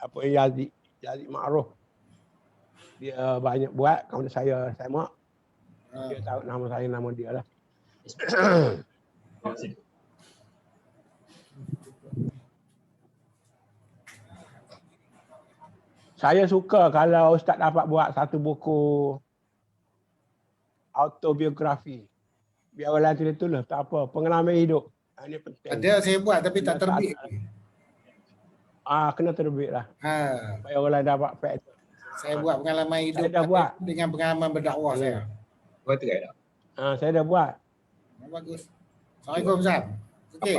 apa Yazid Ma'ruf. Dia banyak buat, kemudian saya mak. Dia tahu nama saya, nama dia lah. Saya suka kalau Ustaz dapat buat satu buku autobiografi. Biar orang tulis, tak apa. Pengalaman hidup. Ini penting. Ada saya buat tapi tak terbit. Kena terbit lah. Supaya orang dapat fact. Saya buat pengalaman hidup saya dah buat. dengan pengalaman berdakwah saya. Betul tak? Saya dah buat. Bagus. Assalamualaikum Ustaz. Okey.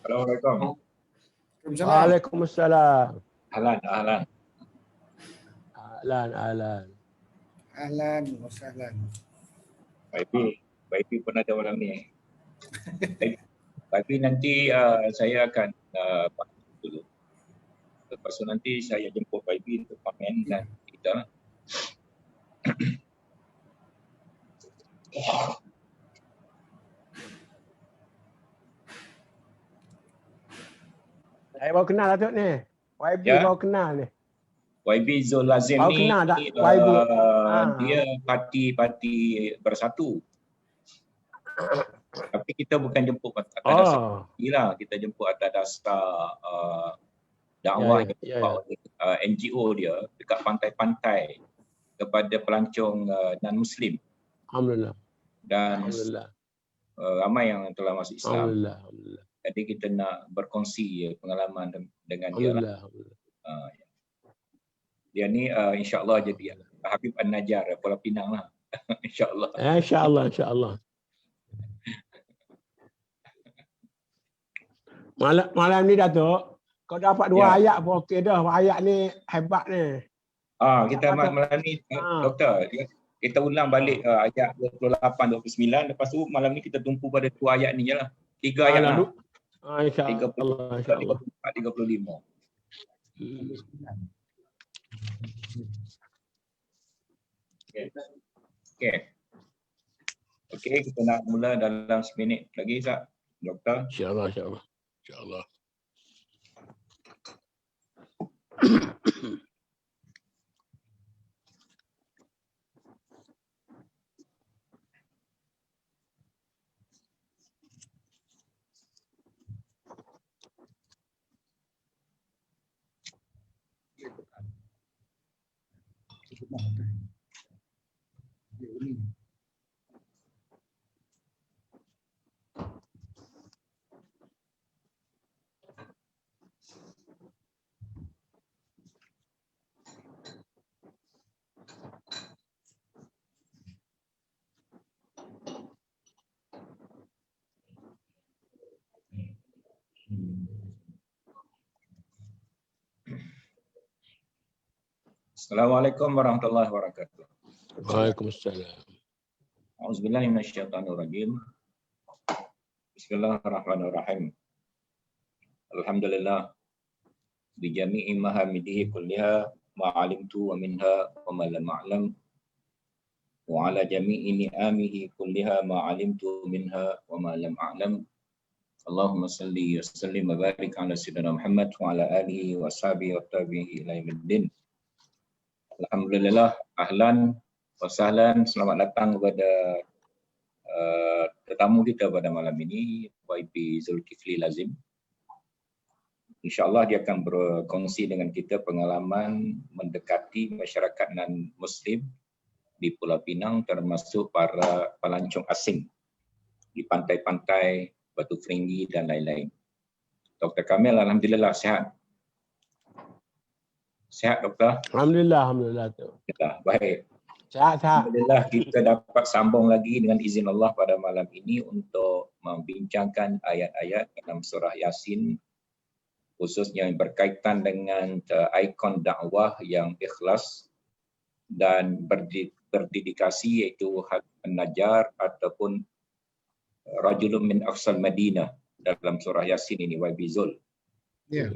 Assalamualaikum. Waalaikumsalam. Ahlan. Ahlan wa sahlan. Baik pun ada orang ni. Tapi nanti saya akan dulu. Lepas tu nanti saya jemput Baibi untuk komen dan kita. Saya baru kenal lah Tok ni. YB baru kenal ni. YB Zul Lazim baru ni kenal tak YB? Dia parti Bersatu. Tapi kita bukan jemput atas dasar lah. Kita jemput atas dasar dakwah NGO dia dekat pantai-pantai kepada pelancong non-Muslim. Alhamdulillah. Dan ramai yang telah masuk Islam. Alhamdulillah. Jadi kita nak berkongsi pengalaman dengan dia lah. Dia ni insya-Allah jadi Habib An-Najjar Pulau Pinang lah. insya-Allah. Insya-Allah. Malam ni Datuk, kau dapat 2 ayat pun okey dah. Ayat ni hebat ni. Kita malam ni doktor, kita ulang balik ayat 28 29, lepas tu malam ni kita tumpu pada 2 ayat ni jelah. 3 ayat lah. Insya-Allah. 34 35. Okey, kita nak mula dalam 1 minit lagi Ustaz. Doktor. Insya-Allah. Assalamualaikum warahmatullahi wabarakatuh. Waalaikumsalam. Auzubillahi minasyaitonirrajim. Bismillahirrahmanirrahim. Alhamdulillah bi jami'i mahamidihi kulliha ma 'alimtu wa minha wa ma lam a'lam wa 'ala jami'i ni'amihi kulliha ma 'alimtu minha wa ma lam a'lam. Allahumma salli wa sallim wa barik ala sayyidina Muhammad wa ala alihi wa sahbihi wa tabi'ihi ila yaumiddin. Alhamdulillah, ahlan wa sahlan, selamat datang kepada tetamu kita pada malam ini, YB Zulkifli Lazim. InsyaAllah dia akan berkongsi dengan kita pengalaman mendekati masyarakat non-Muslim di Pulau Pinang, termasuk para pelancong asing di pantai-pantai, Batu Feringgi dan lain-lain. Dr. Kamil, alhamdulillah sihat. Sihat doktor? Alhamdulillah tu. Baik. Sihat. Alhamdulillah kita dapat sambung lagi dengan izin Allah pada malam ini untuk membincangkan ayat-ayat dalam surah Yasin, khususnya yang berkaitan dengan ikon dakwah yang ikhlas dan berdedikasi, iaitu An-Najjar ataupun rajulun min aqsal Madinah dalam surah Yasin ini, wa bizul. Ya.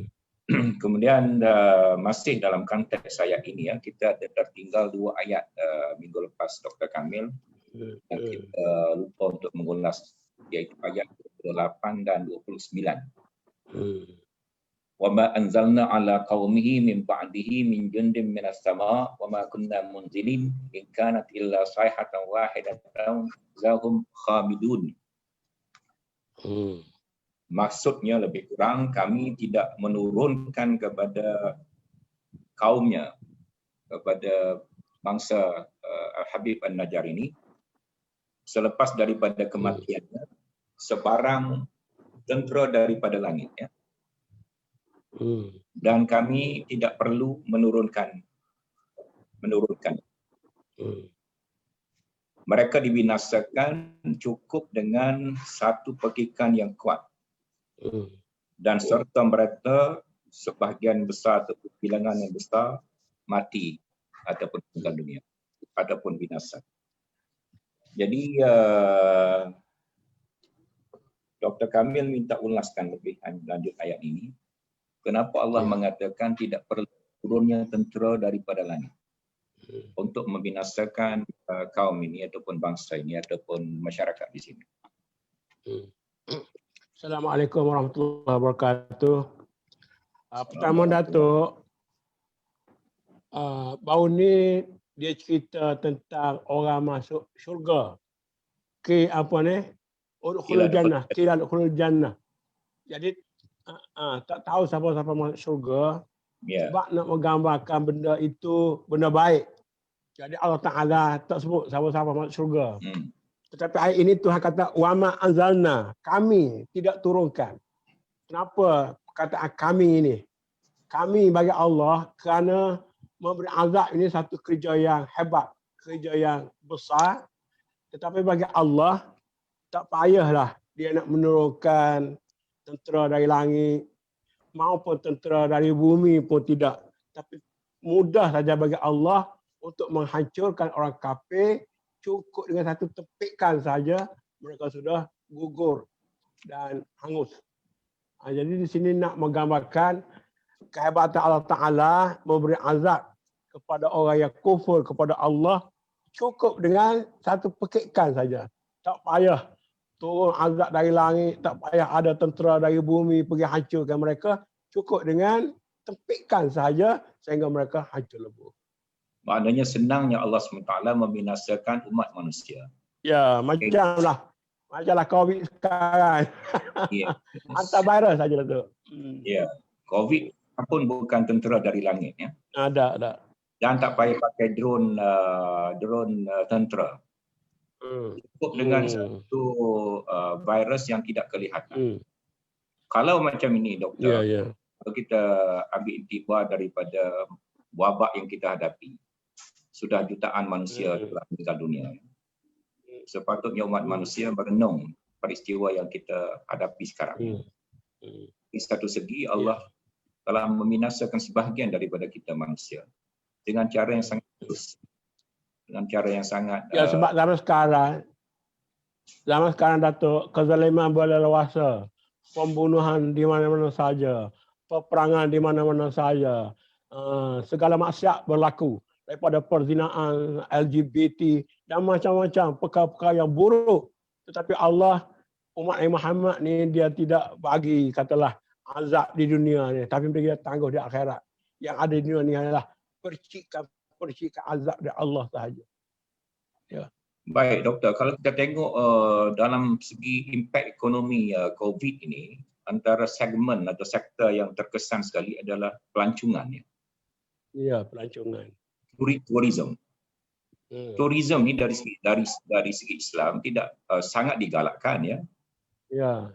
Kemudian masih dalam konteks ayat ini ya, kita ada tertinggal 2 ayat minggu lepas Dr. Kamil yang kita lupa untuk mengulas, iaitu ayat 28 dan 29. Wa ma anzalna ala qaumihi min ba'dihi min jundin minas sama wa ma kunna munzilin in kanat illa sayhatan wahidatan lahum khamidun. Maksudnya lebih kurang kami tidak menurunkan kepada kaumnya, kepada bangsa Habib An-Najjar ini selepas daripada kematiannya sebarang tentera daripada langit ya. Dan kami tidak perlu menurunkan. Mereka dibinasakan cukup dengan satu pekikan yang kuat. Dan serta mereka sebahagian besar atau bilangan yang besar mati ataupun meninggal dunia ataupun binasa. Jadi Dr. Kamil minta ulaskan lebih lanjut ayat ini. Kenapa Allah mengatakan tidak perlu turunnya tentera daripada langit untuk membinasakan kaum ini ataupun bangsa ini ataupun masyarakat di sini. Assalamualaikum warahmatullahi wabarakatuh. Pertama Datuk, baru ni dia cerita tentang orang masuk syurga. Apa ni? Udkhulul jannah, qila udkhulul jannah. Jadi tak tahu siapa-siapa masuk syurga. Sebab nak menggambarkan benda itu benda baik. Jadi Allah Ta'ala tak sebut siapa-siapa masuk syurga. Tetapi ayat ini Tuhan kata wa ma anzalna, kami tidak turunkan. Kenapa perkataan kami ini? Kami bagi Allah kerana memberi azab ini satu kerja yang hebat, kerja yang besar. Tetapi bagi Allah tak payahlah dia nak menurunkan tentera dari langit maupun tentera dari bumi pun tidak. Tapi mudah saja bagi Allah untuk menghancurkan orang kafir. Cukup dengan satu tepikan saja mereka sudah gugur dan hangus. Jadi di sini nak menggambarkan kehebatan Allah Ta'ala memberi azab kepada orang yang kufur kepada Allah cukup dengan satu pekikan saja. Tak payah turun azab dari langit, tak payah ada tentera dari bumi pergi hancurkan mereka. Cukup dengan tepikan saja sehingga mereka hancur lebur. Maknanya senangnya Allah SWT membinasakan umat manusia. Ya, macamlah COVID sekarang. Ya. Antivirus saja tu. Ya, COVID pun bukan tentera dari langit ya. Ada. Dan tak payah pakai drone tentera. Cukup dengan satu virus yang tidak kelihatan. Kalau macam ini doktor, kalau kita ambil intibar daripada wabak yang kita hadapi, sudah jutaan manusia telah meninggal dunia. Sepatutnya umat manusia merenung peristiwa yang kita hadapi sekarang. Di satu segi Allah telah membinasakan sebahagian daripada kita manusia dengan cara yang sangat halus, dengan cara yang sangat sebab zaman sekarang Datuk, kezaliman berleluasa, pembunuhan di mana-mana saja, peperangan di mana-mana saja, segala maksiat berlaku. Daripada perzinaan, LGBT dan macam-macam perkara-perkara yang buruk. Tetapi Allah, umat Nabi Muhammad ni dia tidak bagi katalah azab di dunia ni, tapi dia tangguh di akhirat. Yang ada di dunia ni adalah percikan azab dari Allah sahaja. Ya. Baik doktor, kalau kita tengok dalam segi impak ekonomi COVID ini, antara segmen atau sektor yang terkesan sekali adalah pelancongan. Ya, pelancongan. Tourism. Tourism ni dari segi Islam tidak sangat digalakkan ya. Ya.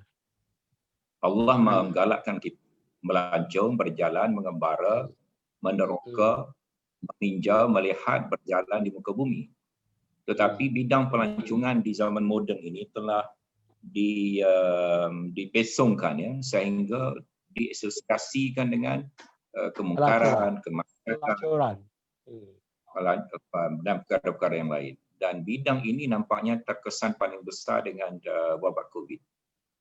Allah menggalakkan kita melancong, berjalan, mengembara, meneroka, meninjau, melihat, berjalan di muka bumi. Tetapi bidang pelancongan di zaman moden ini telah dipesongkan ya, sehingga diasosiasikan dengan kemungkaran, kemaksiatan dan perkara-perkara yang lain. dan bidang ini nampaknya terkesan paling besar dengan wabak COVID.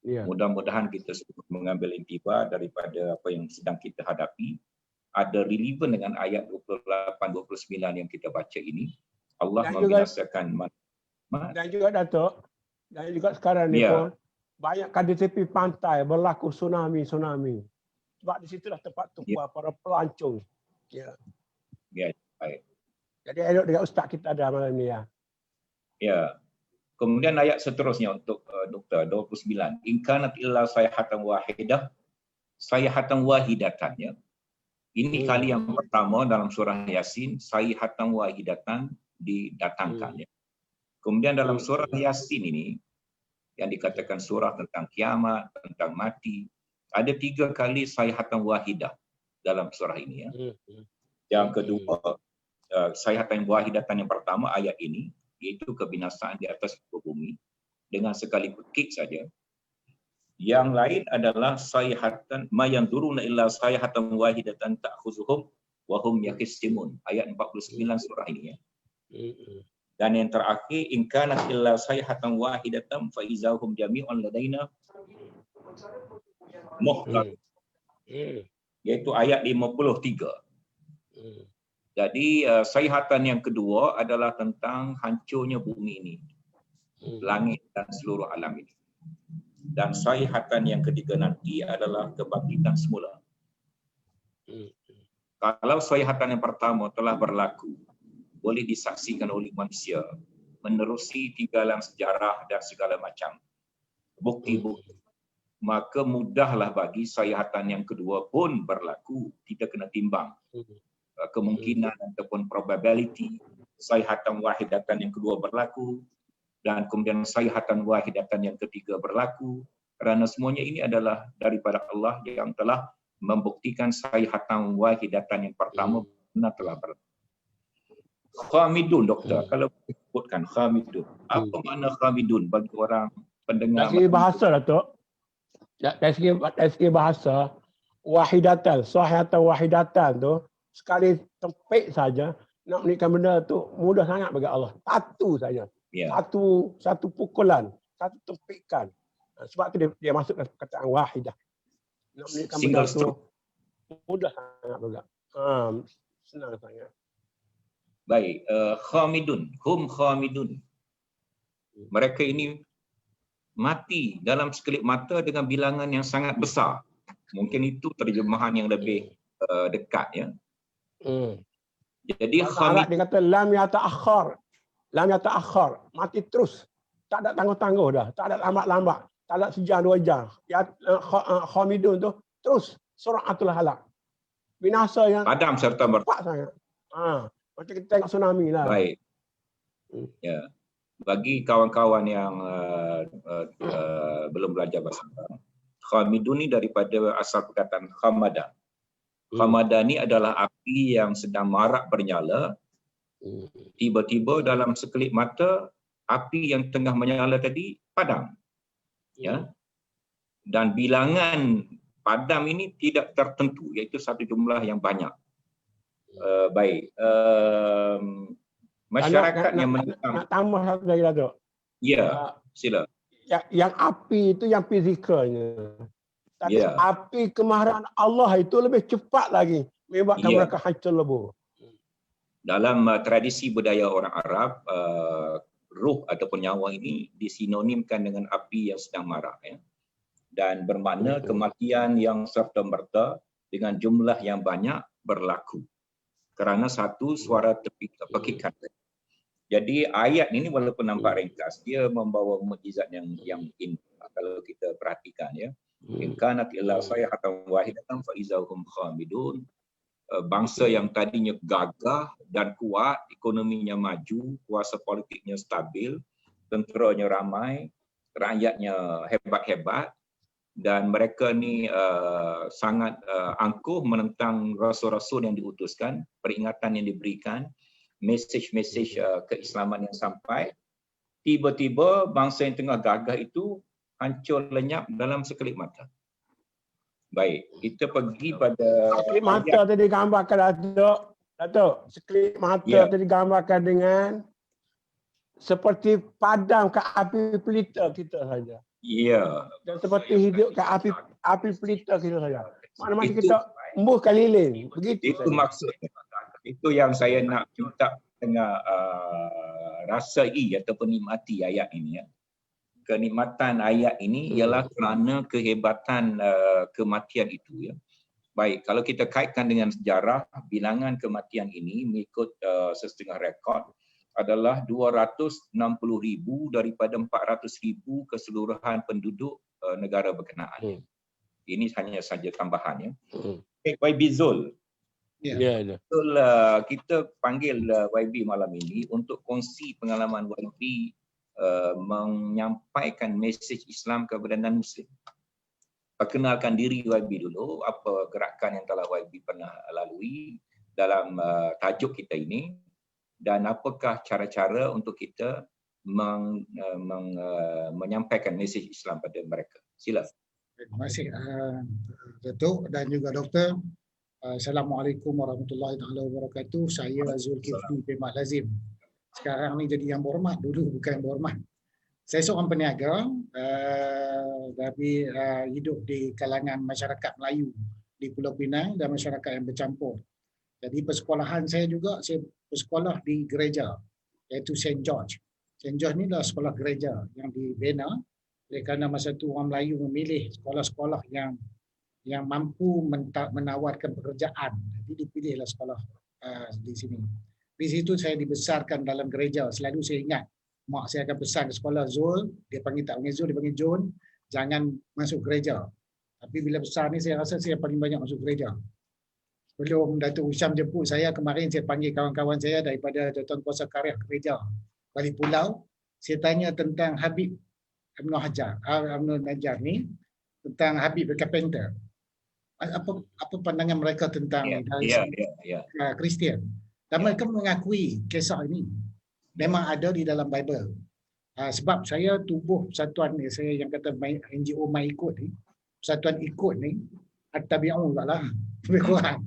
Ya. Mudah-mudahan kita semua mengambil intibar daripada apa yang sedang kita hadapi, ada relevan dengan ayat 28-29 yang kita baca ini. Allah Dan juga- membinasakan Dan juga Datuk, dan juga sekarang ni Ya. pun banyak kan di tepi pantai berlaku tsunami. Sebab di situlah tempat tumpuan para pelancong. Ya. Ya, baik. Jadi elok dengan ustaz kita ada malam ni ya. Ya. Kemudian ayat seterusnya untuk Doktor 29. In kanat illa sayhatan wahidah, sayhatan wahidatan, ya. Ini kali yang pertama dalam surah Yasin, sayhatan wahidatan didatangkan, ya. Kemudian dalam surah Yasin ini yang dikatakan surah tentang kiamat, tentang mati, ada 3 kali sayhatan wahidah dalam surah ini, ya. Yang kedua, sayhatan wahidatan yang pertama ayat ini, iaitu kebinasaan di atas bumi dengan sekali pekik saja. Yang lain adalah sayhatan ma yanzuruna illa sayhatan wahidatan ta'khuzuhum wa hum yakhisimun, ayat 49 surah ini, ya. Dan yang terakhir, in kanat illa sayhatan wahidatan fa izahum jami'un ladaina muhtar, iaitu ayat 53. Jadi sayhatan yang kedua adalah tentang hancurnya bumi ini, langit dan seluruh alam ini. Dan sayhatan yang ketiga nanti adalah kebangkitan semula. Kalau sayhatan yang pertama telah berlaku, boleh disaksikan oleh manusia, menerusi tinggalan sejarah dan segala macam bukti-bukti, maka mudahlah bagi sayhatan yang kedua pun berlaku. Kita kena timbang kemungkinan ataupun probability sayhatan wahidatan yang kedua berlaku dan kemudian sayhatan wahidatan yang ketiga berlaku, kerana semuanya ini adalah daripada Allah yang telah membuktikan sayhatan wahidatan yang pertama benar telah berlaku. Khamidun, Doktor, kalau disebutkan Khamidun, apa makna Khamidun bagi orang pendengar? Dari segi bahasa, Datuk. Dari segi bahasa, wahidatan, sayhatan wahidatan tu sekali tempik saja nak menikah benda tu mudah sangat bagi Allah. Satu saja. Ya. Satu pukulan, satu tempikan. Sebab tu dia masuk dalam perkataan wahidah. Nak menikah benda Single tu stroke. mudah sangat juga. Senang sangat. Baik, Khamidun, hum Khamidun. Mereka ini mati dalam sekelip mata dengan bilangan yang sangat besar. Mungkin itu terjemahan yang lebih dekat, ya. Jadi Arab dia kata lam yata'akhkhar, mati terus. Tak ada tangguh-tangguh dah, tak ada lambat-lambat, tak ada sejam 2 jam. Ya Khamidun tu terus sur'atul halak. Binasa yang padam serta cepat sangat. Macam kita tengok tsunami lah. Baik. Ya. Bagi kawan-kawan yang belum belajar bahasa Arab, Khamidun ni daripada asal perkataan khamada. Khamada ni adalah api yang sedang marak bernyala. Tiba-tiba dalam sekelip mata, api yang tengah menyala tadi padam. Ya. Dan bilangan padam ini tidak tertentu, iaitu satu jumlah yang banyak. Baik. Masyarakat yang menentang. Nak tambah satu lagi, Datuk. Ya, sila. Yang api itu yang fizikalnya. Tapi Ya. api kemarahan Allah itu lebih cepat lagi menyebabkan Ya. mereka hancur lebur. Dalam tradisi budaya orang Arab, ruh ataupun nyawa ini disinonimkan dengan api yang sedang marak, ya. Dan bermakna kematian yang serta-merta dengan jumlah yang banyak berlaku kerana satu suara pekikan. Jadi ayat ini walaupun nampak ringkas, dia membawa mukjizat yang indah kalau kita perhatikan, ya. In kanat illa sayhatan wahidatan fa izahum khamidun. Bangsa yang tadinya gagah dan kuat, ekonominya maju, kuasa politiknya stabil, tenteranya ramai, rakyatnya hebat-hebat, dan mereka ni sangat angkuh menentang rasul-rasul yang diutuskan, peringatan yang diberikan, mesej-mesej keislaman yang sampai. Tiba-tiba bangsa yang tengah gagah itu hancur lenyap dalam sekelip mata. Baik, kita pergi pada Sekelip mata tadi digambarkan, Datuk. Sekelip mata Ya. tadi digambarkan dengan seperti padam ke api pelita kita saja. Ya. Dan seperti hidup ke api pelita kita saja. Mana-mana Itu- kita embuskan lilin. Begitu Itu saja. maksudnya. Itu yang saya nak minta tengah rasai ataupun nikmati ayat ini ya. Kenikmatan ayat ini ialah kerana kehebatan kematian itu ya. Baik, kalau kita kaitkan dengan sejarah, bilangan kematian ini mengikut sesetengah rekod adalah 260,000 daripada 400,000 keseluruhan penduduk negara berkenaan. Ini hanya saja tambahan ya. YB Zul. Ya. Ya. Betul, kita panggil YB malam ini untuk kongsi pengalaman YB menyampaikan mesej Islam kepada non-Muslim. Perkenalkan diri YB dulu, apa gerakan yang telah YB pernah lalui dalam tajuk kita ini dan apakah cara-cara untuk kita menyampaikan mesej Islam pada mereka. Sila. Terima kasih Datuk dan juga Doktor. Assalamualaikum warahmatullahi wabarakatuh. Saya Zulkifli bin Mat Lazim. Sekarang ni jadi yang berhormat, dulu bukan yang berhormat. Saya seorang peniaga tapi hidup di kalangan masyarakat Melayu di Pulau Pinang dan masyarakat yang bercampur. Jadi persekolahan saya juga, saya bersekolah di gereja iaitu St. George. St. George ni adalah sekolah gereja yang dibina oleh kerana masa itu orang Melayu memilih sekolah-sekolah yang mampu menawarkan pekerjaan. Jadi dipilihlah sekolah di sini. Di situ saya dibesarkan dalam gereja. Selalu saya ingat mak saya akan pesan ke sekolah, Zul, dia panggil tak panggil Zul, dia panggil John, jangan masuk gereja. Tapi bila besar ni saya rasa saya paling banyak masuk gereja. Sebelum Datuk Hisham jemput saya kemarin, saya panggil kawan-kawan saya daripada Jawatan Kuasa Karya Gereja Bali Pulau. Saya tanya tentang Habib Ibn Najjar ni, tentang Habib Carpenter. Apa pandangan mereka tentang Kristian? Dan mereka mengakui kisah ini memang ada di dalam Bible. Sebab saya tubuh persatuan ni, saya yang kata NGO Mai Ikut ni, persatuan ikut ni, At-Tabi'un lah, lebih kurang.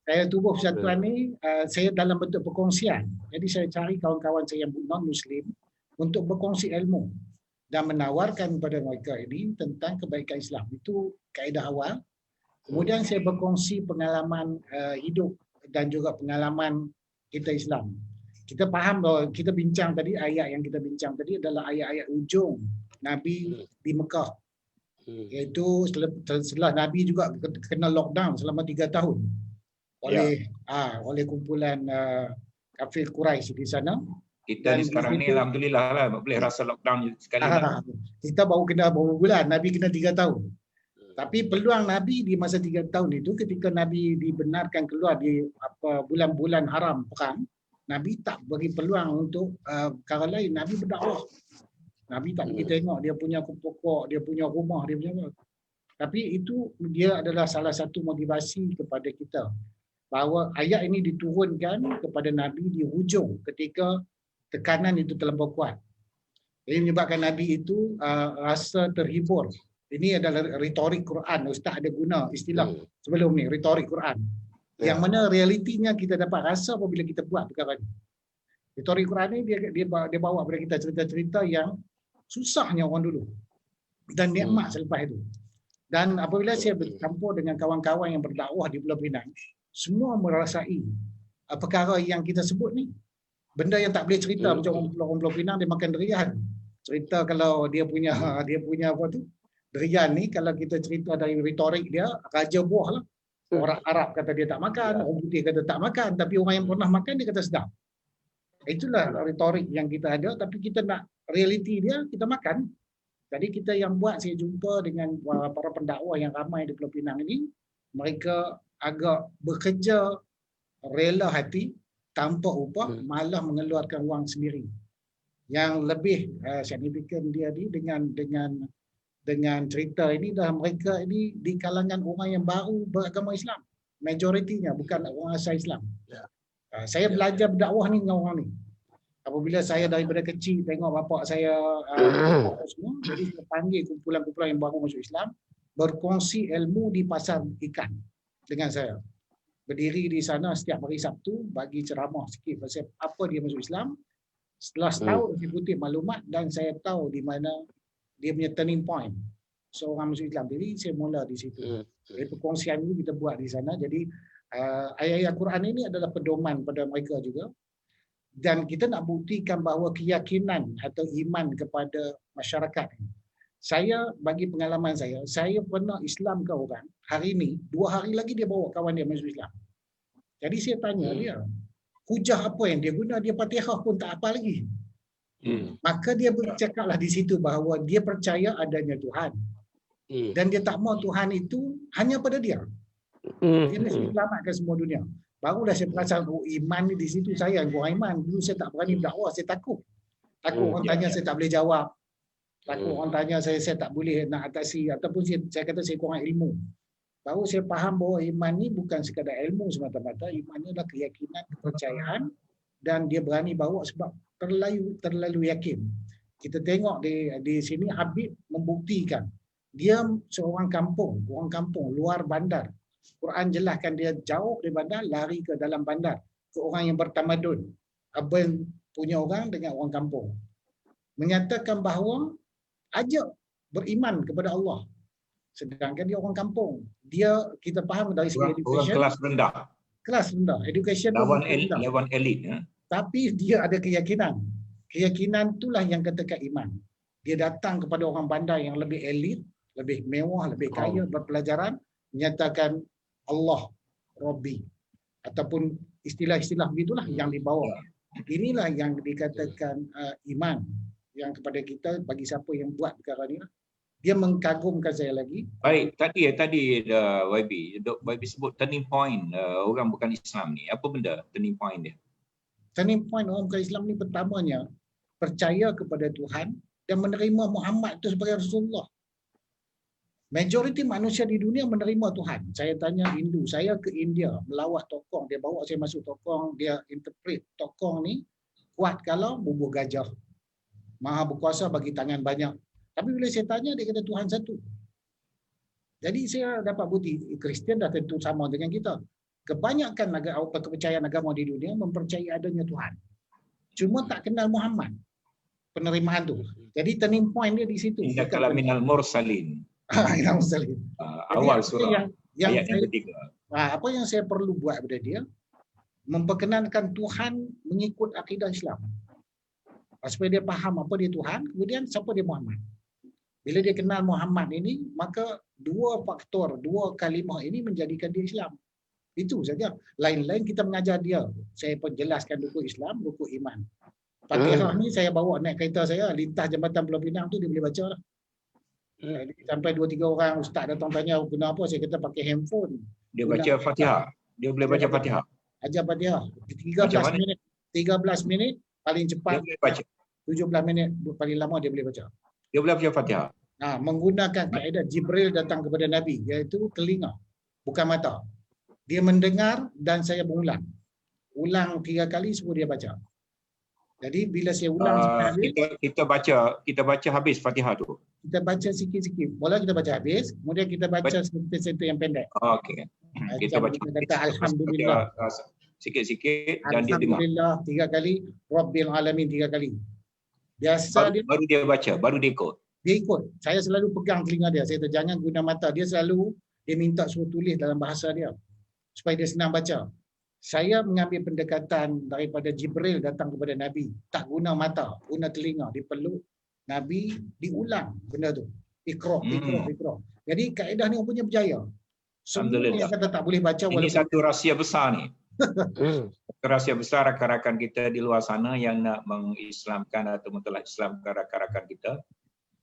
Saya tubuh persatuan ni, saya dalam bentuk perkongsian. Jadi saya cari kawan-kawan saya yang non-Muslim untuk berkongsi ilmu dan menawarkan kepada mereka ini tentang kebaikan Islam. Itu kaedah awal. Kemudian saya berkongsi pengalaman hidup dan juga pengalaman kita Islam. Kita faham bahawa kita bincang tadi, ayat yang kita bincang tadi adalah ayat-ayat ujung Nabi di Mekah. Iaitu setelah Nabi juga kena lockdown selama 3 tahun oleh kumpulan kafir Quraisy di sana. Kita ni sekarang ni alhamdulillah lah boleh rasa lockdown sekali. Kita baru kena berapa bulan, Nabi kena 3 tahun. Tapi peluang Nabi di masa 3 tahun itu, ketika Nabi dibenarkan keluar di bulan-bulan haram perang, Nabi tak bagi peluang untuk perkara lain. Nabi berdakwah. Nabi tak pergi tengok dia punya pokok, dia punya rumah, dia punya apa. Tapi itu dia adalah salah satu motivasi kepada kita. Bahawa ayat ini diturunkan kepada Nabi di hujung ketika tekanan itu terlampau kuat. Jadi menyebabkan Nabi itu rasa terhibur. Ini adalah retorik Quran. Ustaz ada guna istilah sebelum ni, retorik Quran. Yang mana realitinya kita dapat rasa apabila kita buat perkara ini. Retorik Quran ni dia bawa kepada kita cerita-cerita yang susahnya orang dulu dan nikmat selepas itu. Dan apabila saya bercampur dengan kawan-kawan yang berdakwah di Pulau Pinang, semua merasai perkara yang kita sebut ni. Benda yang tak boleh cerita macam orang Pulau Pinang dia makan durian. Cerita kalau dia punya apa tu? Durian ni kalau kita cerita dari retorik dia, raja buah lah. Orang Arab kata dia tak makan, orang putih kata tak makan, tapi orang yang pernah makan dia kata sedap. Itulah retorik yang kita ada, tapi kita nak realiti dia, kita makan. Jadi kita yang buat, saya jumpa dengan para pendakwah yang ramai di Pulau Pinang ini, mereka agak bekerja rela hati, tanpa upah, malah mengeluarkan wang sendiri. Yang lebih signifikan dia ni dengan cerita ini dah mereka ini di kalangan orang yang baru beragama Islam. Majoritinya bukan orang asal Islam. Saya belajar berdakwah ni dengan orang ni. Apabila saya daripada kecil tengok bapak saya semua, jadi saya panggil kumpulan-kumpulan yang baru masuk Islam berkongsi ilmu di pasar ikan dengan saya. Berdiri di sana setiap hari Sabtu bagi ceramah sikit pasal apa dia masuk Islam Setelah setahun saya kutip maklumat dan saya tahu di mana dia punya turning point seorang Muslim Islam. Jadi saya mula di situ. Jadi perkongsian ini kita buat di sana. Jadi ayat-ayat Quran ini adalah pedoman pada mereka juga. Dan kita nak buktikan bahawa keyakinan atau iman kepada masyarakat ini. Saya bagi pengalaman saya pernah Islam ke orang, hari ini, 2 hari lagi dia bawa kawan dia masuk Islam. Jadi saya tanya dia, hujah apa yang dia guna, dia Fatihah pun tak apa lagi. Maka dia bercakaplah di situ bahawa dia percaya adanya Tuhan. Dan dia tak mahu Tuhan itu hanya pada dia. Dia mesti selamatkan semua dunia. Barulah saya perasan, iman ni di situ saya orang iman. Dulu saya tak berani berdakwah, saya takut. Takut orang tanya saya tak boleh jawab. Takut orang tanya saya tak boleh nak atasi, ataupun saya kata saya kurang ilmu. Baru saya faham bahawa iman ni bukan sekadar ilmu semata-mata, iman ni adalah keyakinan, kepercayaan, dan dia berani bawa sebab terlalu yakin. Kita tengok di sini Habib membuktikan dia seorang kampung, orang kampung luar bandar. Quran jelaskan dia jauh dari bandar, lari ke dalam bandar, ke orang yang bertamadun. Abang punya orang dengan orang kampung. Menyatakan bahawa ajak beriman kepada Allah. Sedangkan dia orang kampung. Dia, kita faham dari segi education. Orang kelas rendah. Kelas rendah. Education lawan elit. Tapi dia ada keyakinan. Keyakinan itulah yang katakan iman. Dia datang kepada orang bandar yang lebih elit, lebih mewah, lebih kaya, berpelajaran, menyatakan Allah Rabbi. Ataupun istilah-istilah begitulah yang dibawa. Inilah yang dikatakan iman. Yang kepada kita, bagi siapa yang buat perkara ni, dia mengkagumkan saya lagi. Baik, tadi YB sebut turning point orang bukan Islam ni. Apa benda turning point dia? Turning point orang bukan Islam ni pertamanya percaya kepada Tuhan dan menerima Muhammad itu sebagai Rasulullah. Majoriti manusia di dunia menerima Tuhan. Saya tanya Hindu, saya ke India melawat Tokong, dia bawa saya masuk Tokong, dia interpret Tokong ni kuat kalau bubuh gajah. Maha berkuasa bagi tangan banyak. Tapi bila saya tanya, dia kata Tuhan satu. Jadi saya dapat bukti, Kristian dah tentu sama dengan kita. Kebanyakan kepercayaan agama di dunia mempercayai adanya Tuhan. Cuma tak kenal Muhammad. Penerimaan tu. Jadi turning point dia di situ. Innaka laminal mursalin. Awal surah ayat yang ketiga. Apa yang saya perlu buat pada dia, memperkenankan Tuhan mengikut akidah Islam. Supaya dia faham apa dia Tuhan, kemudian siapa dia Muhammad. Bila dia kenal Muhammad ini, maka 2 faktor, 2 kalimah ini menjadikan dia Islam. Itu saja. Lain-lain kita mengajar dia. Saya pun jelaskan rukun Islam, rukun iman. Fatihah ni saya bawa naik kereta saya, lintas jambatan Pulau Pinang tu dia boleh baca lah. Sampai 2-3 orang ustaz datang tanya guna apa, saya kata pakai handphone. Dia baca Fatihah. Dia boleh baca Fatihah. Ajar Fatihah. 13 minit paling cepat. Dia boleh baca. 17 minit paling lama dia boleh baca. Dia boleh baca Fatihah. Menggunakan kaedah Jibril datang kepada Nabi, iaitu telinga, bukan mata. Dia mendengar dan saya mengulang. Ulang 3 kali sebelum dia baca. Jadi bila saya ulang kita baca habis Fatihah tu. Kita baca sikit-sikit. Mula kita baca habis, kemudian kita baca satu-satu yang pendek. Okey. Kita baca alhamdulillah sikit-sikit dan dia dengar. Alhamdulillah 3 kali, Rabbil alamin 3 kali. Biasa baru dia baca, baru dia ikut. Dia ikut. Saya selalu pegang telinga dia. Saya kata jangan guna mata. Dia minta suruh tulis dalam bahasa dia supaya dia senang baca. Saya mengambil pendekatan daripada Jibril datang kepada Nabi. Tak guna mata, guna telinga. Dipeluk Nabi, diulang benda tu. Iqra. Jadi kaedah ni punya berjaya. Semua yang kata tak boleh baca. Ini satu rahsia besar ni. Rahsia besar rakan-rakan kita di luar sana yang nak mengislamkan atau telah Islamkan rakan-rakan kita.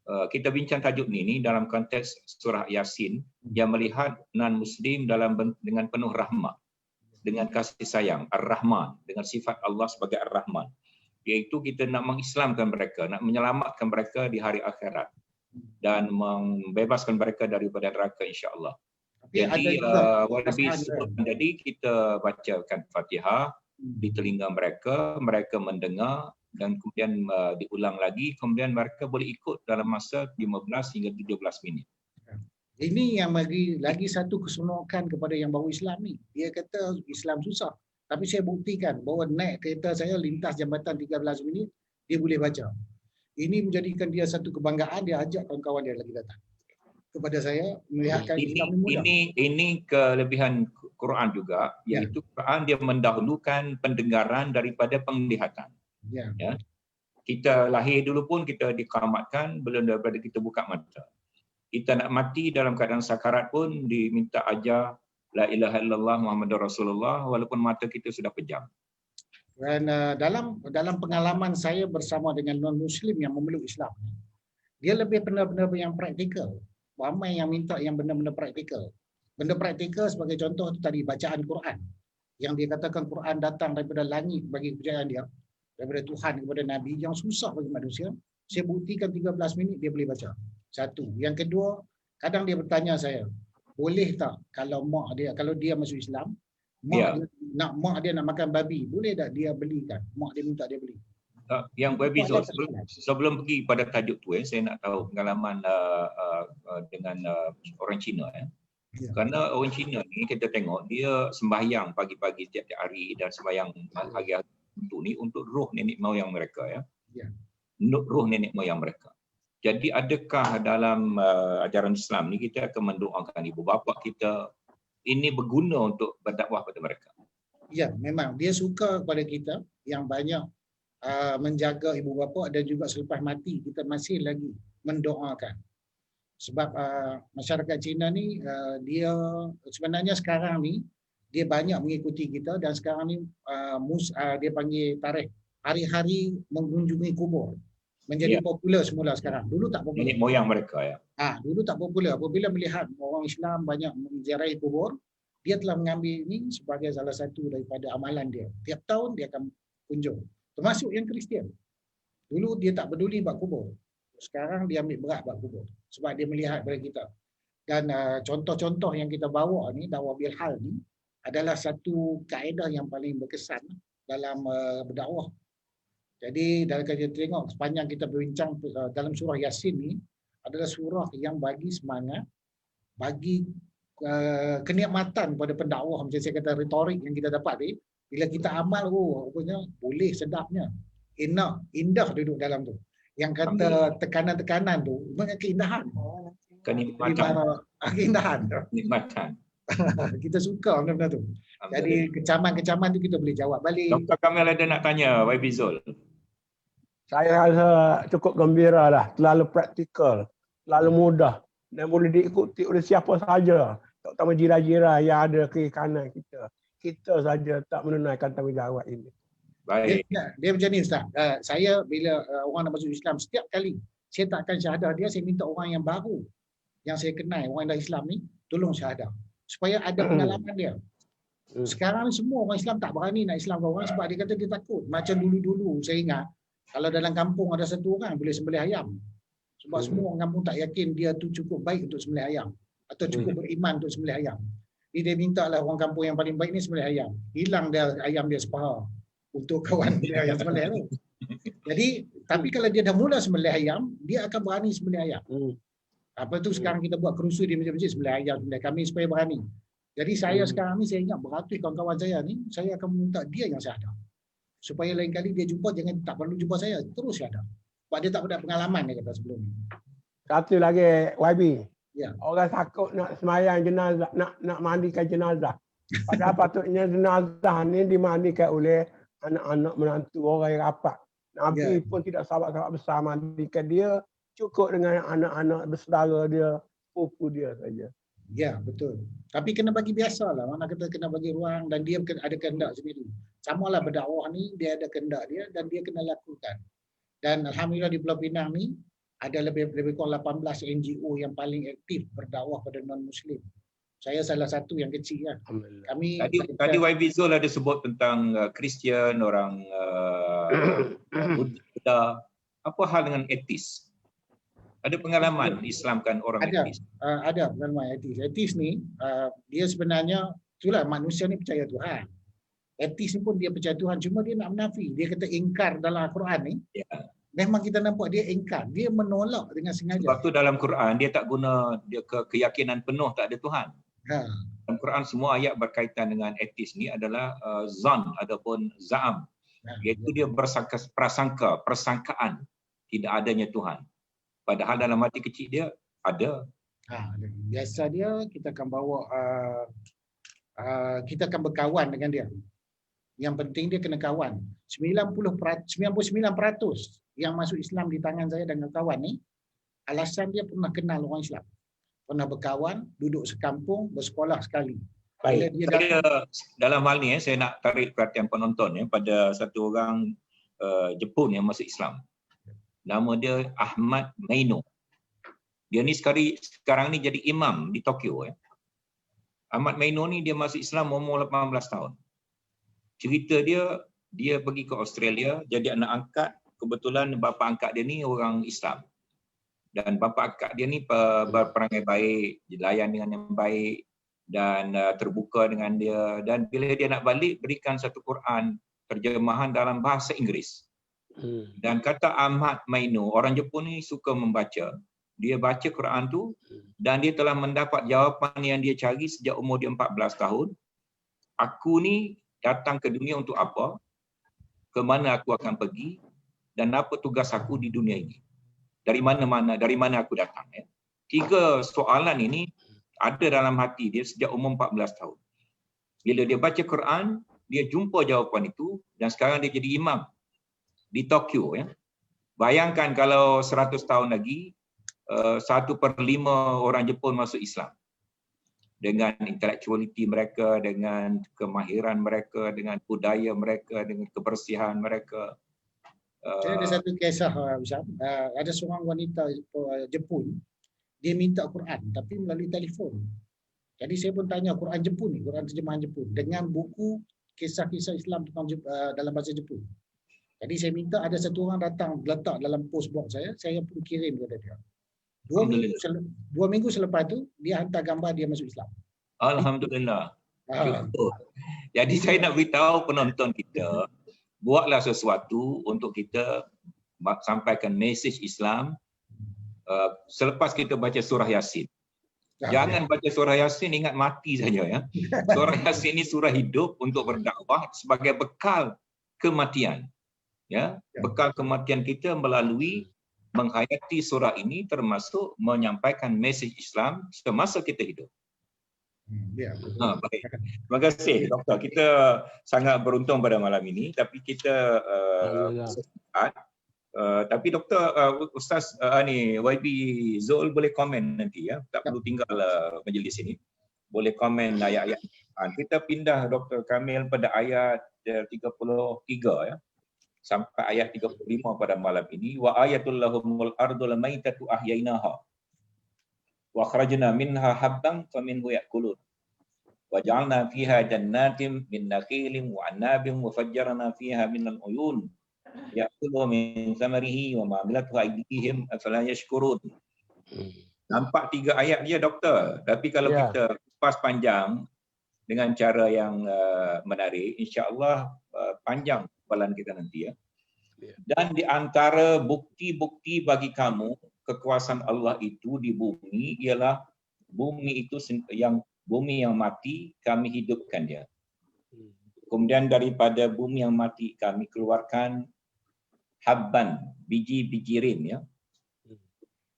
Kita bincang tajuk ni dalam konteks surah Yasin yang melihat non-Muslim dengan penuh rahmat, dengan kasih sayang, Ar-Rahman, dengan sifat Allah sebagai Ar-Rahman. Iaitu kita nak mengislamkan mereka, nak menyelamatkan mereka di hari akhirat dan membebaskan mereka daripada neraka insya-Allah. Jadi kita bacakan Fatihah di telinga mereka, mereka mendengar dan kemudian diulang lagi, kemudian mereka boleh ikut dalam masa 15 hingga 17 minit. Ini yang bagi lagi satu keseronokan kepada yang baru Islam ni. Dia kata Islam susah. Tapi saya buktikan bahawa naik kereta saya lintas jambatan 13 minit, dia boleh baca. Ini menjadikan dia satu kebanggaan, dia ajak kawan-kawan dia lagi datang kepada saya melihatkan Islam ni mudah. Ini kelebihan Quran juga, iaitu Quran dia mendahulukan pendengaran daripada penglihatan. Ya. Ya. Kita lahir dulu pun kita dikamatkan belum daripada kita buka mata. Kita nak mati dalam keadaan sakarat pun diminta ajar la ilaha illallah Muhammadur Rasulullah walaupun mata kita sudah pejam. Dan dalam pengalaman saya bersama dengan non-Muslim yang memeluk Islam, dia lebih benar-benar yang praktikal. Ramai yang minta yang benda-benda praktikal. Benda praktikal sebagai contoh itu tadi bacaan Quran. Yang dia katakan Quran datang daripada langit bagi kepercayaan dia. Daripada Tuhan kepada Nabi yang susah bagi manusia. Saya buktikan 13 minit dia boleh baca. Satu. Yang kedua, kadang dia bertanya saya, boleh tak kalau kalau dia masuk Islam, mak dia nak makan babi, boleh tak dia belikan? Mak dia minta dia beli. Yang babi sebelum pergi pada tajuk tu saya nak tahu pengalaman dengan orang Cina Kerana orang Cina ni kita tengok dia sembahyang pagi-pagi tiap-tiap hari dan sembahyang hari-hari untuk roh nenek moyang mereka roh nenek moyang mereka. Jadi adakah dalam ajaran Islam ni kita akan mendoakan ibu bapa kita ini berguna untuk berdakwah pada mereka? Ya, memang dia suka kepada kita yang banyak menjaga ibu bapa dan juga selepas mati kita masih lagi mendoakan. Sebab masyarakat Cina ni dia sebenarnya sekarang ni dia banyak mengikuti kita dan sekarang ni dia panggil tarikh hari-hari mengunjungi kubur. Menjadi popular semula sekarang. Dulu tak popular. Nenek moyang mereka dulu tak popular. Apabila melihat orang Islam banyak menziarahi kubur, dia telah mengambil ini sebagai salah satu daripada amalan dia. Tiap tahun dia akan kunjung. Termasuk yang Kristian. Dulu dia tak peduli bab kubur. Sekarang dia ambil berat bab kubur. Sebab dia melihat pada kita. Dan contoh-contoh yang kita bawa ni, dakwah bilhal ni, adalah satu kaedah yang paling berkesan dalam berdakwah. Jadi kalau kita tengok sepanjang kita berbincang dalam surah Yasin ni, adalah surah yang bagi semangat, bagi kenikmatan pada pendakwah. Macam saya kata retorik yang kita dapat ni, bila kita amal, rupanya boleh sedapnya. Indah duduk dalam tu. Yang kata tekanan-tekanan tu, memang keindahan. Keindahan. Kenikmatan. Kita suka benda-benda tu. Jadi kecaman-kecaman tu kita boleh jawab balik. Dr. Kamil ada nak tanya, YB Zul. Saya rasa cukup gembira lah. Terlalu praktikal, terlalu mudah dan boleh diikuti oleh siapa saja. Terutama jiran-jiran yang ada kiri kanan kita. Kita saja tak menunaikan tanggungjawab ini. Baik. Dia macam ni Ustaz. Saya bila orang nak masuk Islam, setiap kali saya tak akan syahadah dia, saya minta orang yang baru yang saya kenal, orang yang dah Islam ni, tolong syahadah. Supaya ada pengalaman dia. Sekarang ni semua orang Islam tak berani nak Islam ke orang sebab dia kata dia takut. Macam dulu-dulu saya ingat, kalau dalam kampung ada satu orang boleh sembelih ayam. Sebab semua orang kampung tak yakin dia tu cukup baik untuk sembelih ayam. Atau cukup beriman untuk sembelih ayam. Dia minta lah orang kampung yang paling baik ni sembelih ayam. Hilang dia ayam dia sepaha untuk kawan dia yang sembelih tu. Jadi, tapi kalau dia dah mula sembelih ayam, dia akan berani sembelih ayam. Apa tu sekarang kita buat kerusu di masjid-masjid sembelih ayam, sembelih kami supaya berani. Jadi saya sekarang ni saya ingat beratus kawan-kawan saya ni, saya akan minta dia yang syahadah. Supaya lain kali dia jumpa jangan tak perlu jumpa saya, terus syahadah. Sebab dia tak ada pengalaman dia kata sebelum ni. Satu lagi YB. Ya. Orang takut nak semayang jenazah, nak mandikan jenazah. Padahal patutnya jenazah ni dimandikan oleh anak-anak menantu orang yang rapat. Nabi pun tidak sahabat-sahabat besar mandikan dia, cukup dengan anak-anak bersaudara dia, pupu dia saja. Ya, betul. Tapi kena bagi biasalah. Mana kata kena bagi ruang dan dia ada kehendak sendiri. Samalah berdakwah ni, dia ada kehendak dia dan dia kena lakukan. Dan alhamdulillah di Pulau Pinang ni ada lebih kurang 18 NGO yang paling aktif berdakwah pada non-Muslim. Saya salah satu yang kecil lah. Kami tadi YB Zul ada sebut tentang Kristian, orang Buddha. Apa hal dengan etis? Ada pengalaman Islamkan orang etis? Ada pengalaman etis. Etis ni dia sebenarnya itulah manusia ni percaya Tuhan. Etis ni pun dia percaya Tuhan, cuma dia nak menafi. Dia kata ingkar dalam Al-Quran ni. Memang kita nampak dia ingkar, dia menolak dengan sengaja. Sebab tu dalam Quran dia tak guna dia keyakinan penuh tak ada Tuhan. Dalam Quran semua ayat berkaitan dengan etis ni adalah zan ataupun za'am. Iaitu dia persangkaan tidak adanya Tuhan. Padahal dalam hati kecil dia ada. Biasa dia kita akan bawa kita akan berkawan dengan dia. Yang penting dia kena kawan. 99% yang masuk Islam di tangan saya dengan kawan ni, alasan dia pernah kenal orang Islam. Pernah berkawan, duduk sekampung, bersekolah sekali. Bila Baik. dia Saya, dalam hal ni saya nak tarik perhatian penonton pada satu orang Jepun yang masuk Islam. Nama dia Ahmad Maino. Dia ni sekarang ni jadi imam di Tokyo. Ahmad Maino ni dia masuk Islam umur 18 tahun. Cerita dia pergi ke Australia jadi anak angkat. Kebetulan bapa angkat dia ni orang Islam. Dan bapa angkat dia ni berperangai baik, dilayan dengan yang baik dan terbuka dengan dia. Dan bila dia nak balik, berikan satu Quran terjemahan dalam bahasa Inggeris. Dan kata Ahmad Maino, orang Jepun ni suka membaca. Dia baca Quran tu dan dia telah mendapat jawapan yang dia cari sejak umur dia 14 tahun. Aku ni datang ke dunia untuk apa? Ke mana aku akan pergi? Dan apa tugas aku di dunia ini? Dari mana aku datang? 3 soalan ini ada dalam hati dia sejak umur 14 tahun. Bila dia baca Quran, dia jumpa jawapan itu dan sekarang dia jadi imam di Tokyo. Bayangkan kalau 100 tahun lagi, 1/5 orang Jepun masuk Islam. Dengan intellectuality mereka, dengan kemahiran mereka, dengan budaya mereka, dengan kebersihan mereka. Saya ada satu kisah, Ustaz. Ada seorang wanita Jepun, dia minta Quran tapi melalui telefon. Jadi saya pun tanya Quran Jepun ni, Quran terjemahan Jepun dengan buku kisah-kisah Islam dalam bahasa Jepun. Jadi saya minta ada satu orang datang letak dalam post box saya pun kirim kepada dia. 2 minggu selepas tu dia hantar gambar dia masuk Islam. Alhamdulillah. Jadi saya nak beritahu penonton kita, buatlah sesuatu untuk kita sampaikan mesej Islam selepas kita baca surah Yasin. Jangan baca surah Yasin ingat mati saja. Surah Yasin ni surah hidup untuk berdakwah sebagai bekal kematian. Bekal kematian kita melalui menghayati surah ini termasuk menyampaikan mesej Islam semasa kita hidup. Baik. Terima kasih Doktor. Kita sangat beruntung pada malam ini, tapi kita tapi Doktor Ustaz YB Zul boleh komen nanti tak perlu tinggal majlis ini. Boleh komen ayat-ayat. Kita pindah Dr. Kamil pada ayat 33 sampai ayat 35 pada malam ini. Wa ayatul lahumul ardul maitatu ahyainaha wa akhrajna minha habban faminhu ya'kulun wa ja'alna fiha jannatin min nakhilin wa 'anabin wa fajjarna fiha minal uyun ya'kulu min thamarihi wa ma 'amilathu aydihim afala yashkurun. Nampak 3 ayat dia Doktor, tapi kalau kita kupas panjang dengan cara yang menarik, insya-Allah panjang balan kita nanti Dan di antara bukti-bukti bagi kamu kekuasaan Allah itu di bumi ialah bumi itu bumi yang mati kami hidupkan dia. Kemudian daripada bumi yang mati kami keluarkan habban, biji-biji rin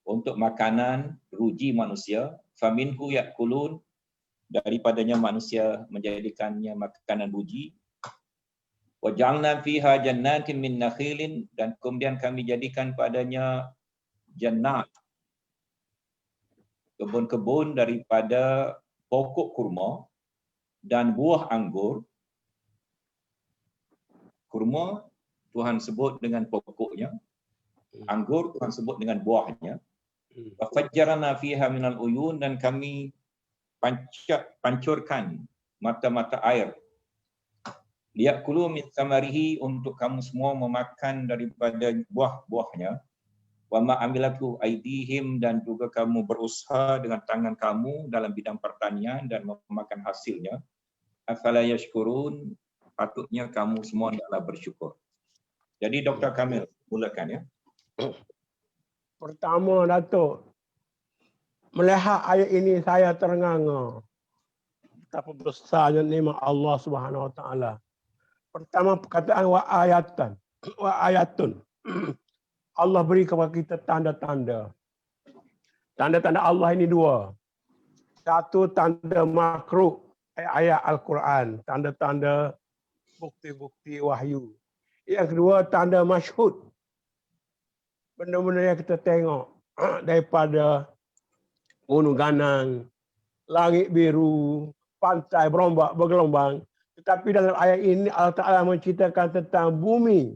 untuk makanan ruji manusia, faminhu ya'kulun, daripadanya manusia menjadikannya makanan ruji. Wa ja'alna fiha jannatin min nakhilin, dan kemudian kami jadikan padanya jannat, kebun-kebun daripada pokok kurma dan buah anggur. Kurma Tuhan sebut dengan pokoknya, anggur Tuhan sebut dengan buahnya. Wa fajjarna fiha minal uyun, dan kami pancurkan mata-mata air. Liya'kulu min thamarihi, untuk kamu semua memakan daripada buah-buahnya. Wa ma amilatu aydihim, dan juga kamu berusaha dengan tangan kamu dalam bidang pertanian dan memakan hasilnya. Afala yashkurun, patutnya kamu semua hendaklah bersyukur. Jadi Dr. Kamil, mulakan Pertama Datuk, melihat ayat ini saya terengah-engah betapa besarnya nikmat Allah Subhanahu Wa Taala. Pertama perkataan wa ayatan. Wa ayatun. Allah beri kepada kita tanda-tanda. Tanda-tanda Allah ini dua. Satu tanda makhluk, ayat Al-Quran, tanda-tanda bukti-bukti wahyu. Yang kedua tanda masyhud. Benda-benda yang kita tengok daripada gunung ganang, langit biru, pantai berombak bergelombang. Tetapi dalam ayat ini Allah Ta'ala menceritakan tentang bumi.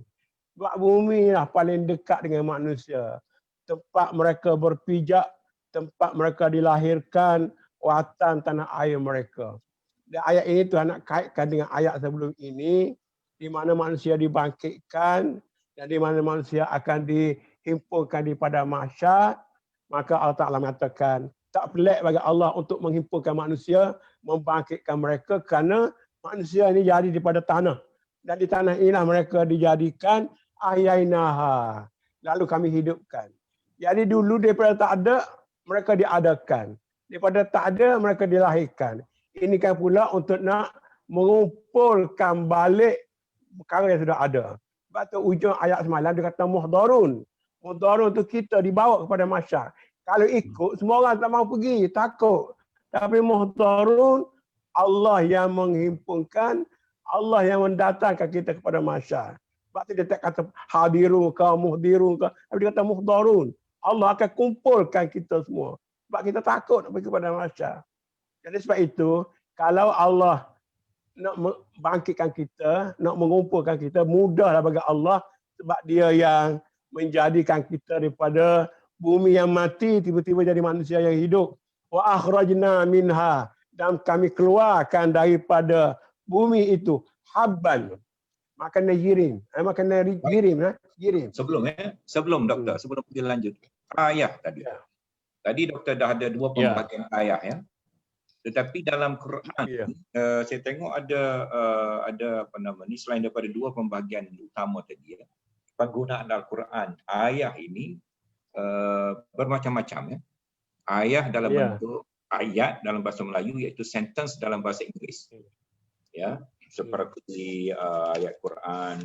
Sebab bumi lah paling dekat dengan manusia. Tempat mereka berpijak, tempat mereka dilahirkan, watan tanah air mereka. Dan ayat ini Tuhan nak kaitkan dengan ayat sebelum ini, di mana manusia dibangkitkan dan di mana manusia akan dihimpunkan di pada mahsyar. Maka Allah Ta'ala mengatakan, tak pelik bagi Allah untuk menghimpunkan manusia, membangkitkan mereka kerana manusia ini jadi daripada tanah. Dan di tanah inilah mereka dijadikan ahyainaha. Lalu kami hidupkan. Jadi dulu daripada tak ada, mereka diadakan. Daripada tak ada, mereka dilahirkan. Ini kan pula untuk nak mengumpulkan balik perkara yang sudah ada. Sebab tu ujung ayat semalam dia kata muhdarun. Muhdarun tu kita dibawa kepada masyarakat. Kalau ikut, semua orang tak mahu pergi, takut. Tapi muhdarun, Allah yang menghimpunkan, Allah yang mendatangkan kita kepada masyarakat. Sebab tu dia tak kata hadirun ke, muhdirun ke. Tapi dia kata muhdarun. Allah akan kumpulkan kita semua. Sebab kita takut nak pergi kepada masyarakat. Jadi sebab itu, kalau Allah nak bangkitkan kita, nak mengumpulkan kita, mudahlah bagi Allah sebab dia yang menjadikan kita daripada bumi yang mati tiba-tiba jadi manusia yang hidup. Wa akhrajna minha, dan kami keluarkan daripada bumi itu habban. Makanan yirim. Makanan yirim. Yirim. Sebelum doktor, sebelum kita lanjut. Ayah tadi. Ya. Tadi doktor dah ada dua pembahagian ayah ya. Tetapi dalam Quran saya tengok ada apa nama ni, selain daripada dua pembahagian utama tadi ya. Penggunaan Al-Quran ayah ini bermacam-macam ya. Ayah dalam bentuk ayat dalam bahasa Melayu iaitu sentence dalam bahasa Inggeris. Ya, seperti ayat Quran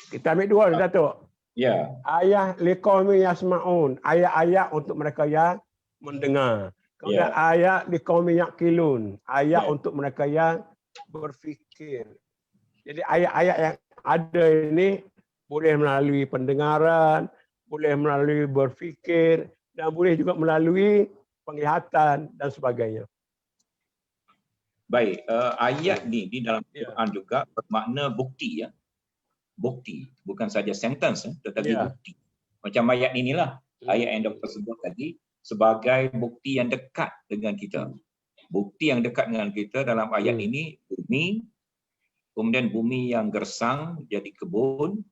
kita ambil dua Datuk. ya. Ayah liqaumi yasmaun, ayat-ayat untuk mereka yang mendengar. Kemudian ayat liqaumi yaqilun, ayat untuk mereka yang berfikir. Jadi ayat-ayat yang ada ini boleh melalui pendengaran, boleh melalui berfikir, dan boleh juga melalui penglihatan dan sebagainya. Baik, ayat ni di dalam Quran juga bermakna bukti ya. Bukti, bukan saja sentence tetapi bukti. Macam ayat inilah, ayat yang doktor sebut tadi sebagai bukti yang dekat dengan kita. Bukti yang dekat dengan kita dalam ayat ini bumi, kemudian bumi yang gersang jadi kebun,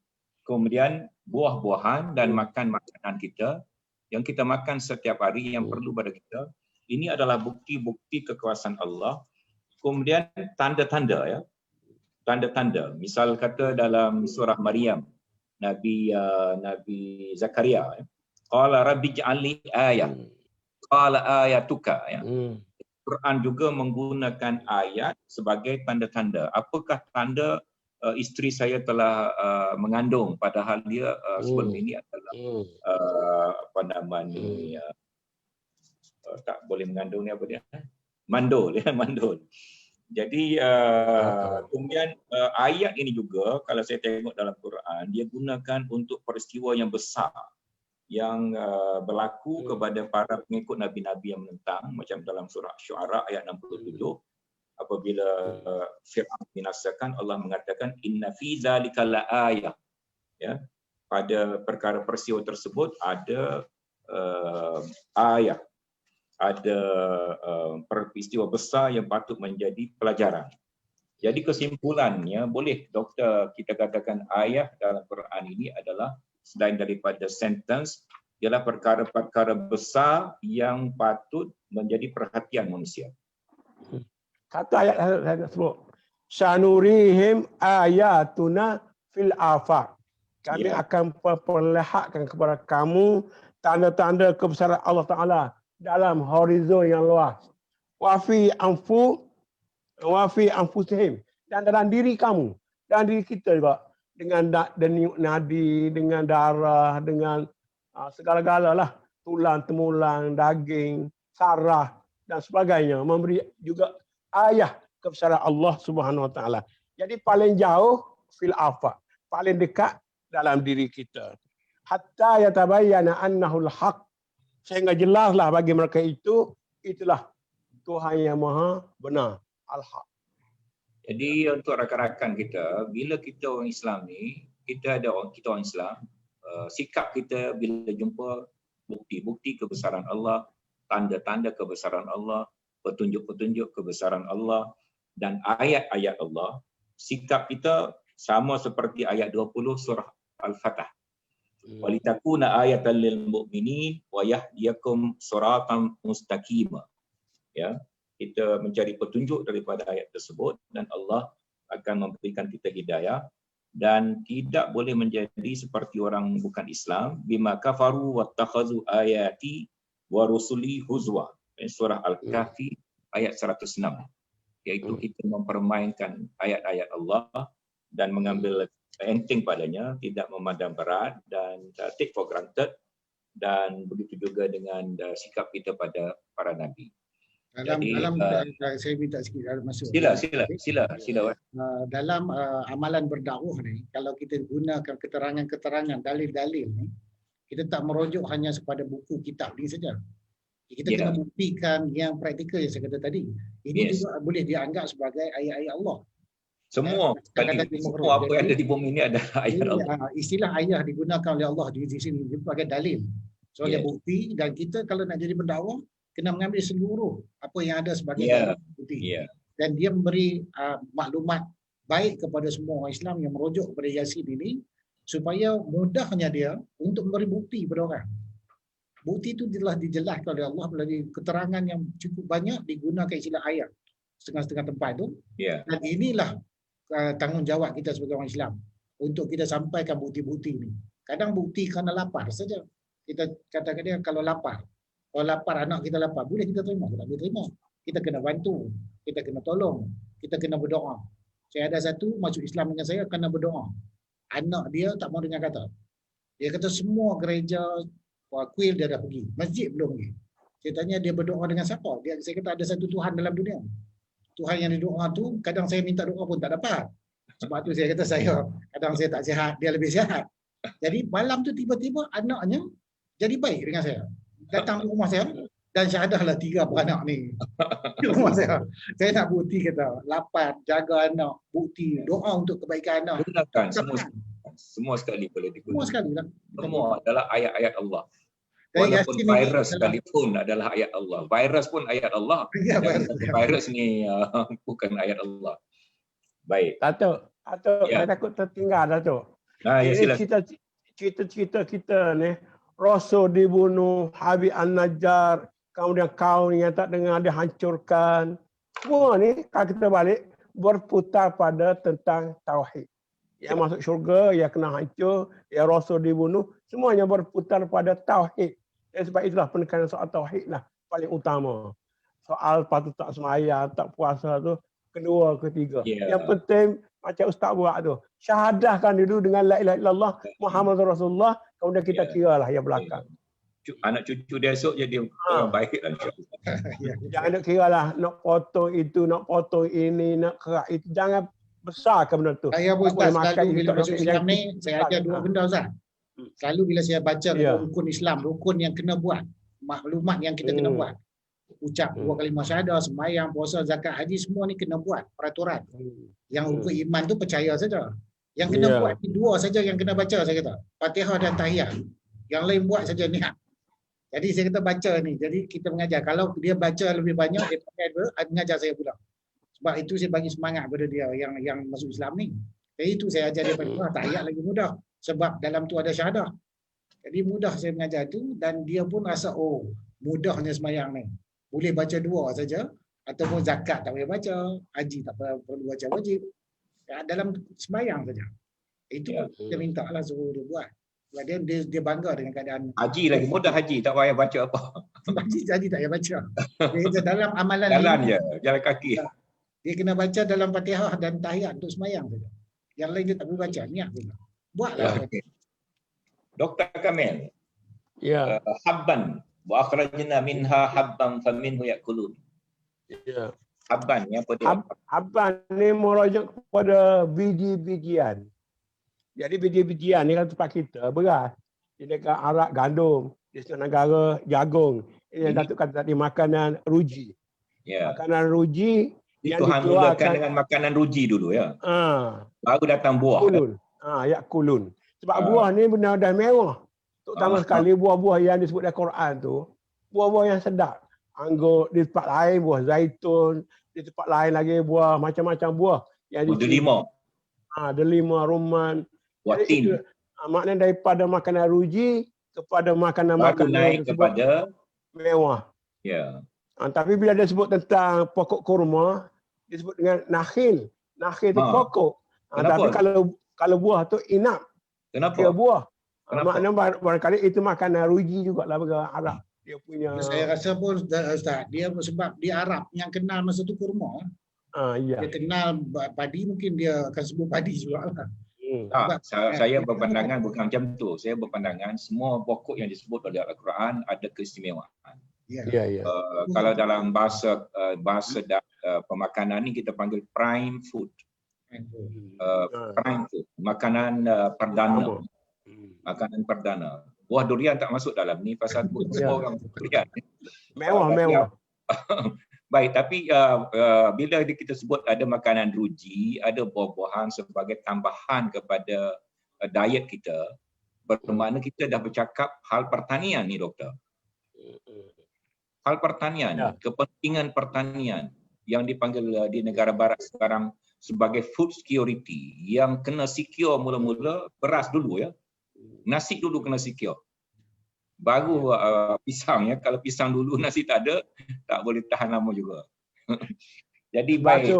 kemudian buah-buahan dan makan makanan kita yang kita makan setiap hari yang perlu pada kita. Ini adalah bukti-bukti kekuasaan Allah. Kemudian tanda-tanda ya. Tanda-tanda. Misal kata dalam surah Maryam, Nabi Zakaria ya. Qala rabbi ij'alni ayah. Qala ayatuka ya. Quran juga menggunakan ayat sebagai tanda-tanda. Apakah tanda isteri saya telah mengandung padahal dia sebelum ini adalah apa nama ni tak boleh mengandung ni apa dia? Mandul ya, mandul. Jadi kemudian ayat ini juga kalau saya tengok dalam Quran dia gunakan untuk peristiwa yang besar yang berlaku kepada para pengikut nabi-nabi yang menentang, macam dalam surah Syuara ayat 67 apabila Fir'aun binasakan, Allah mengatakan inna fi zalika laayah ya, pada perkara peristiwa tersebut ada ayat, ada peristiwa besar yang patut menjadi pelajaran. Jadi kesimpulannya boleh doktor kita katakan ayat dalam Quran ini adalah selain daripada sentence ialah perkara-perkara besar yang patut menjadi perhatian manusia. Kata ayat saya sebut, sanurihim ayatuna fil afaq. Kami akan perlihatkan kepada kamu tanda-tanda kebesaran Allah Ta'ala dalam horizon yang luas. wa fi anfusihim, dan dalam diri kamu, dan diri kita juga, dengan denyut nadi, dengan darah, dengan segala-gala lah, tulang temulang, daging, saraf dan sebagainya, memberi juga ayah kebesaran Allah Subhanahu Wa Taala. Jadi paling jauh fil afaq, paling dekat dalam diri kita. Hatta yatabayyana annahu al-haq, sehingga jelaslah bagi mereka itulah Tuhan yang Maha Benar, al-haq. Jadi untuk rakan-rakan kita, bila kita orang Islam ni, kita orang Islam, sikap kita bila jumpa bukti-bukti kebesaran Allah, tanda-tanda kebesaran Allah, petunjuk-petunjuk kebesaran Allah dan ayat-ayat Allah, sikap kita sama seperti ayat 20 surah Al-Fatah. Walitakuna ayatan lil mu'minin wa yahdiyakum siratan mustaqima. Ya, kita mencari petunjuk daripada ayat tersebut dan Allah akan memberikan kita hidayah, dan tidak boleh menjadi seperti orang bukan Islam, bima kafaru wattakhazu ayati wa rusuli huzwa. Surah Al-Kahfi ayat 106, iaitu kita mempermainkan ayat-ayat Allah dan mengambil enteng padanya, tidak memandang berat dan take for granted, dan begitu juga dengan sikap kita pada para nabi. Saya minta sikit masuk. Sila. Dalam amalan berdakwah ni, kalau kita gunakan keterangan-keterangan, dalil-dalil ni, kita tak merujuk hanya kepada buku kitab ni saja. Kita kena buktikan yang praktikal yang saya kata tadi. Ini juga boleh dianggap sebagai ayat-ayat Allah. Semua apa yang ada di bumi ini adalah ayat Allah. Istilah ayat digunakan oleh Allah di sini sebagai dalil, sebagai bukti, dan kita kalau nak jadi pendakwah kena mengambil seluruh apa yang ada sebagai bukti. Dan dia memberi maklumat baik kepada semua orang Islam yang merujuk kepada Yasin ini, supaya mudahnya dia untuk memberi bukti kepada orang. Bukti itu telah dijelaskan oleh Allah melalui keterangan yang cukup banyak, digunakan istilah ayat setengah-setengah tempat itu. Dan inilah tanggungjawab kita sebagai orang Islam untuk kita sampaikan bukti-bukti ini. Kadang bukti kerana lapar saja. Kita katakan dia kalau lapar anak kita lapar, boleh kita terima, tak boleh terima. Kita kena bantu, kita kena tolong, kita kena berdoa. Saya ada satu masuk Islam dengan saya, kena berdoa. Anak dia tak mau dengar kata. Dia kata semua gereja kuil dia dah pergi, masjid belum pergi. Saya tanya dia berdoa dengan siapa? Saya kata ada satu Tuhan dalam dunia. Tuhan yang didoa tu, kadang saya minta doa pun tak dapat. Sebab tu saya kata kadang saya tak sihat, dia lebih sihat. Jadi malam tu tiba-tiba anaknya jadi baik dengan saya. Datang ke rumah saya dan syahadahlah 3 beranak ni di rumah saya. Saya nak bukti, kata lapar, jaga anak, bukti, doa untuk kebaikan anak. Gunakan semua sekali boleh digunakan. Semua adalah ayat-ayat Allah. Walaupun virus sekalipun adalah ayat Allah. Virus pun ayat Allah. Virus ni bukan ayat Allah. Baik. Datuk, saya takut tertinggal, Datuk. Cerita kita ni, Rasul dibunuh, Habib An-Najjar, kemudian kaum yang tak dengar dihancurkan. Semua ni kalau kita balik berputar pada tentang tauhid. Yang masuk syurga, yang kena hancur, yang Rasul dibunuh, semuanya berputar pada tauhid. Dan sebab itulah penekanan soal tauhid lah paling utama. Soal patut tak sembahyang, tak puasa tu kedua, ketiga. Yang penting macam Ustaz buat tu, syahadahkan dulu dengan la ilaha illallah Muhammadur Rasulullah, kemudian kita kiralah yang belakang. Anak cucu dia esok jadi orang baik lah. Jangan nak kiralah nak potong itu, nak potong ini, nak kerak itu. Jangan besarkan benda tu. Saya pun Ustaz selalu bila masuk Islam ni, saya ada 2 benda Ustaz. Selalu bila saya baca rukun Islam, rukun yang kena buat, maklumat yang kita kena buat. Ucap 2 kalimah syahadah, sembahyang, puasa, zakat, haji, semua ni kena buat peraturan. Yang rukun iman tu percaya saja. Yang kena buat ni 2 saja yang kena baca, saya kata. Fatihah dan tahiyat. Yang lain buat saja niat. Jadi saya kata baca ni. Jadi kita mengajar. Kalau dia baca lebih banyak, dia pakai mengajar saya pula. Sebab itu saya bagi semangat pada dia yang masuk Islam ni. Jadi itu saya ajar dia Fatihah, tahiyat lagi mudah. Sebab dalam tu ada syahadah. Jadi mudah saya mengajar tu, dan dia pun rasa mudahnya sembahyang ni. Boleh baca 2 saja, ataupun zakat tak payah baca, haji tak perlu baca wajib. Dalam sembahyang saja. Itu kita minta lah suruh dia buat. Sebab dia bangga dengan keadaan. Haji lagi mudah, haji tak payah baca apa. Baca jadi tak payah baca. Dia dalam amalan Jalan 5, je, jalan kaki. dia kena baca dalam Fatihah dan tahiyat untuk semayang saja. Yang lain dia tak perlu baca, niat saja. Buatlah. Okey. Dr. Kamil, Ya. habban wa akhrajna minha habban faminhu yakulun. Ya. Habban ni apa dia? Abang ni merujuk kepada biji-bijian. Jadi biji-bijian ni kalau tempat kita beras. Di negara Arab gandum, di Setengah Negara jagung. Ini yang Ini- Datuk kata tadi makanan ruji. Ya. Makanan ruji yang Tuhan mulakan dikeluarkan dengan makanan ruji dulu ya. Baru datang buah. kulun. Ya kulun. Sebab Ah. buah ni benar dah mewah. Terutama sekali buah-buah yang disebut dalam Quran tu, buah-buah yang sedap. Anggur di tempat lain buah zaitun, di tempat lain lagi buah macam-macam buah yang Buah delima, delima, rumman. buah Jadi tin. itu maknanya daripada makanan ruji kepada Baru makanan-makanan naik yang disebut kepada mewah. ya. Tapi bila dia sebut tentang pokok kurma, disebut dengan nakhil. Nakhil itu pokok. Kenapa? Tapi kalau buah tu inap, Kenapa? dia buah. Kenapa? Maknanya barangkali itu makanan ruji jugalah bagi Arab. Dia punya Saya rasa pun Ustaz, dia sebab dia Arab yang kenal masa tu kurma. ya. Dia kenal padi, mungkin dia akan sebut padi juga lah. Tak, saya berpandangan bukan macam tu. Saya berpandangan semua pokok yang disebut oleh Al-Quran ada keistimewaan. Ya. Kalau dalam bahasa pemakanan ni kita panggil prime food. Prime food, makanan perdana. Makanan perdana. Buah durian tak masuk dalam ni pasal semua orang durian. Mewah. Baik, tapi bila kita sebut ada makanan ruji, ada buah-buahan sebagai tambahan kepada diet kita, bermakna kita dah bercakap hal pertanian ni, doktor. Hal pertanian, kepentingan pertanian yang dipanggil di negara barat sekarang sebagai food security, yang kena secure mula-mula beras dulu ya. Nasi dulu kena secure. Baru pisang ya. Kalau pisang dulu nasi tak ada, tak boleh tahan lama juga. Jadi baik.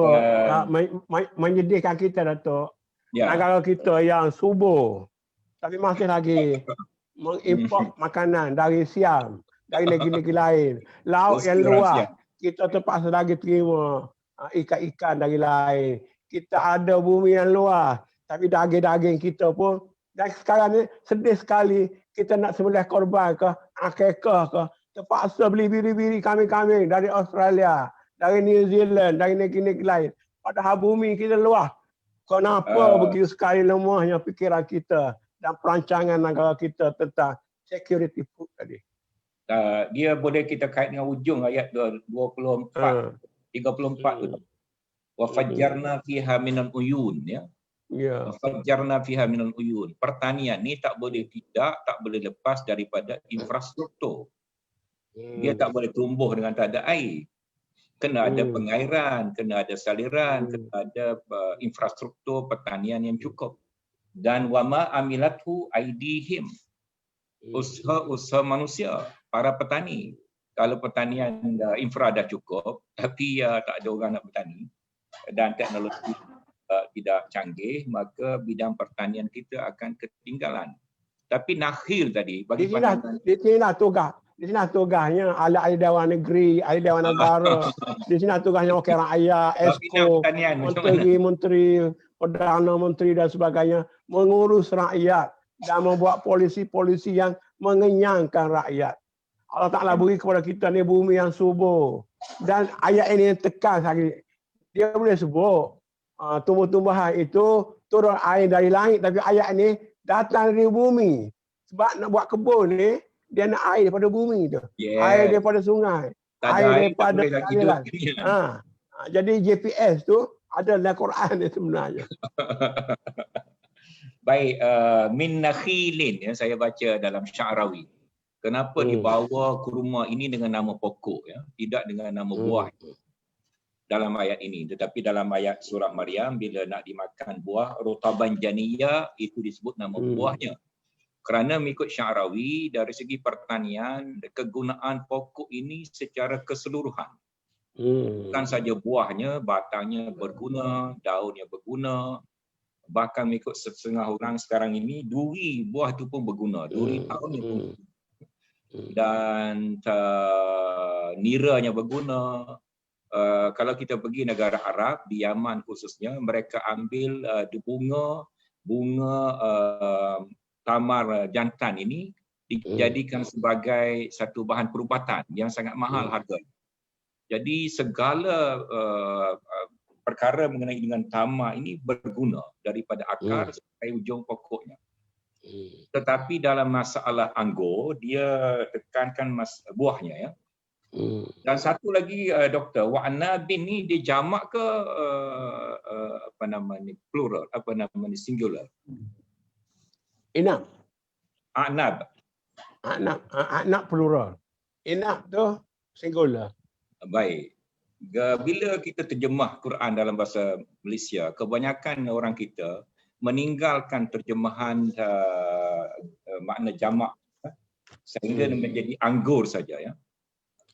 Menyedihkan kita, Datuk. Ya. Negara kita yang subur, tapi masih lagi mengimport makanan dari Siam, dari negeri-negeri lain. Laut yang luas, kita terpaksa lagi terima ikan-ikan dari lain. Kita ada bumi yang luas, tapi daging-daging kita pun, dan sekarang ni sedih sekali kita nak sembelih korban ke, akikah ke, terpaksa beli biri-biri kambing-kambing dari Australia, dari New Zealand, dari negeri-negeri lain. Padahal bumi kita luas. Kenapa begitu sekali lemahnya fikiran kita dan perancangan negara kita tentang security food tadi? Dia boleh kita kait dengan ujung ayat 24, 34 tu. Wa fajjarna fiha minal uyun ya. Ya. Fajjarna fiha minal uyun. Pertanian ni tak boleh lepas daripada infrastruktur. Dia tak boleh tumbuh dengan tak ada air. Kena ada pengairan, kena ada saliran, kena ada infrastruktur pertanian yang cukup. Dan wama amilathu aidihim. Usaha manusia, para petani. Kalau pertanian infra dah cukup, tapi tak ada orang nak bertani dan teknologi tidak canggih, maka bidang pertanian kita akan ketinggalan. Tapi nakhil tadi bagi pandangan di sini tugasnya ahli Dewan Negeri, ahli Dewan Negara. Di sini tugasnya wakil rakyat, Esko, menteri, Perdana Menteri dan sebagainya mengurus rakyat dan membuat polisi-polisi yang mengenyangkan rakyat. Allah Ta'ala beri kepada kita ni bumi yang subur. Dan ayat ini tekan sekali. Dia boleh sebut tumbuh-tumbuhan itu turun air dari langit, tapi ayat ini datang dari bumi. Sebab nak buat kebun ni, dia nak air daripada bumi tu. Air daripada sungai. Air daripada aliran. Jadi GPS tu ada dalam Quran ni sebenarnya. Baik, min nakhilin ya, saya baca dalam Sya'rawi. Kenapa dibawa kurma ini dengan nama pokok ya, tidak dengan nama buah dalam ayat ini. Tetapi dalam ayat surah Maryam, bila nak dimakan buah rutaban janiyah, itu disebut nama buahnya. Kerana mengikut Sya'rawi, dari segi pertanian, kegunaan pokok ini secara keseluruhan. Bukan saja buahnya, batangnya berguna, daunnya berguna. Bahkan mengikut setengah orang sekarang ini, duri buah itu pun berguna. Duri daunnya pun berguna. dan niranya berguna. Kalau kita pergi negara Arab, di Yaman khususnya, mereka ambil bunga tamar jantan ini dijadikan sebagai satu bahan perubatan yang sangat mahal harga. Jadi segala perkara mengenai dengan tamar ini berguna daripada akar sampai ujung pokoknya. Tetapi dalam masalah anggur, dia tekankan buahnya ya. Dan satu lagi doktor, wa'nabin ni dia jamak ke apa namanya plural, apa namanya singular? Inab. A'nab. A'nab plural. Inab tu singular. Baik. Bila kita terjemah Quran dalam bahasa Malaysia, kebanyakan orang kita meninggalkan terjemahan makna jamak sehingga menjadi anggur saja ya.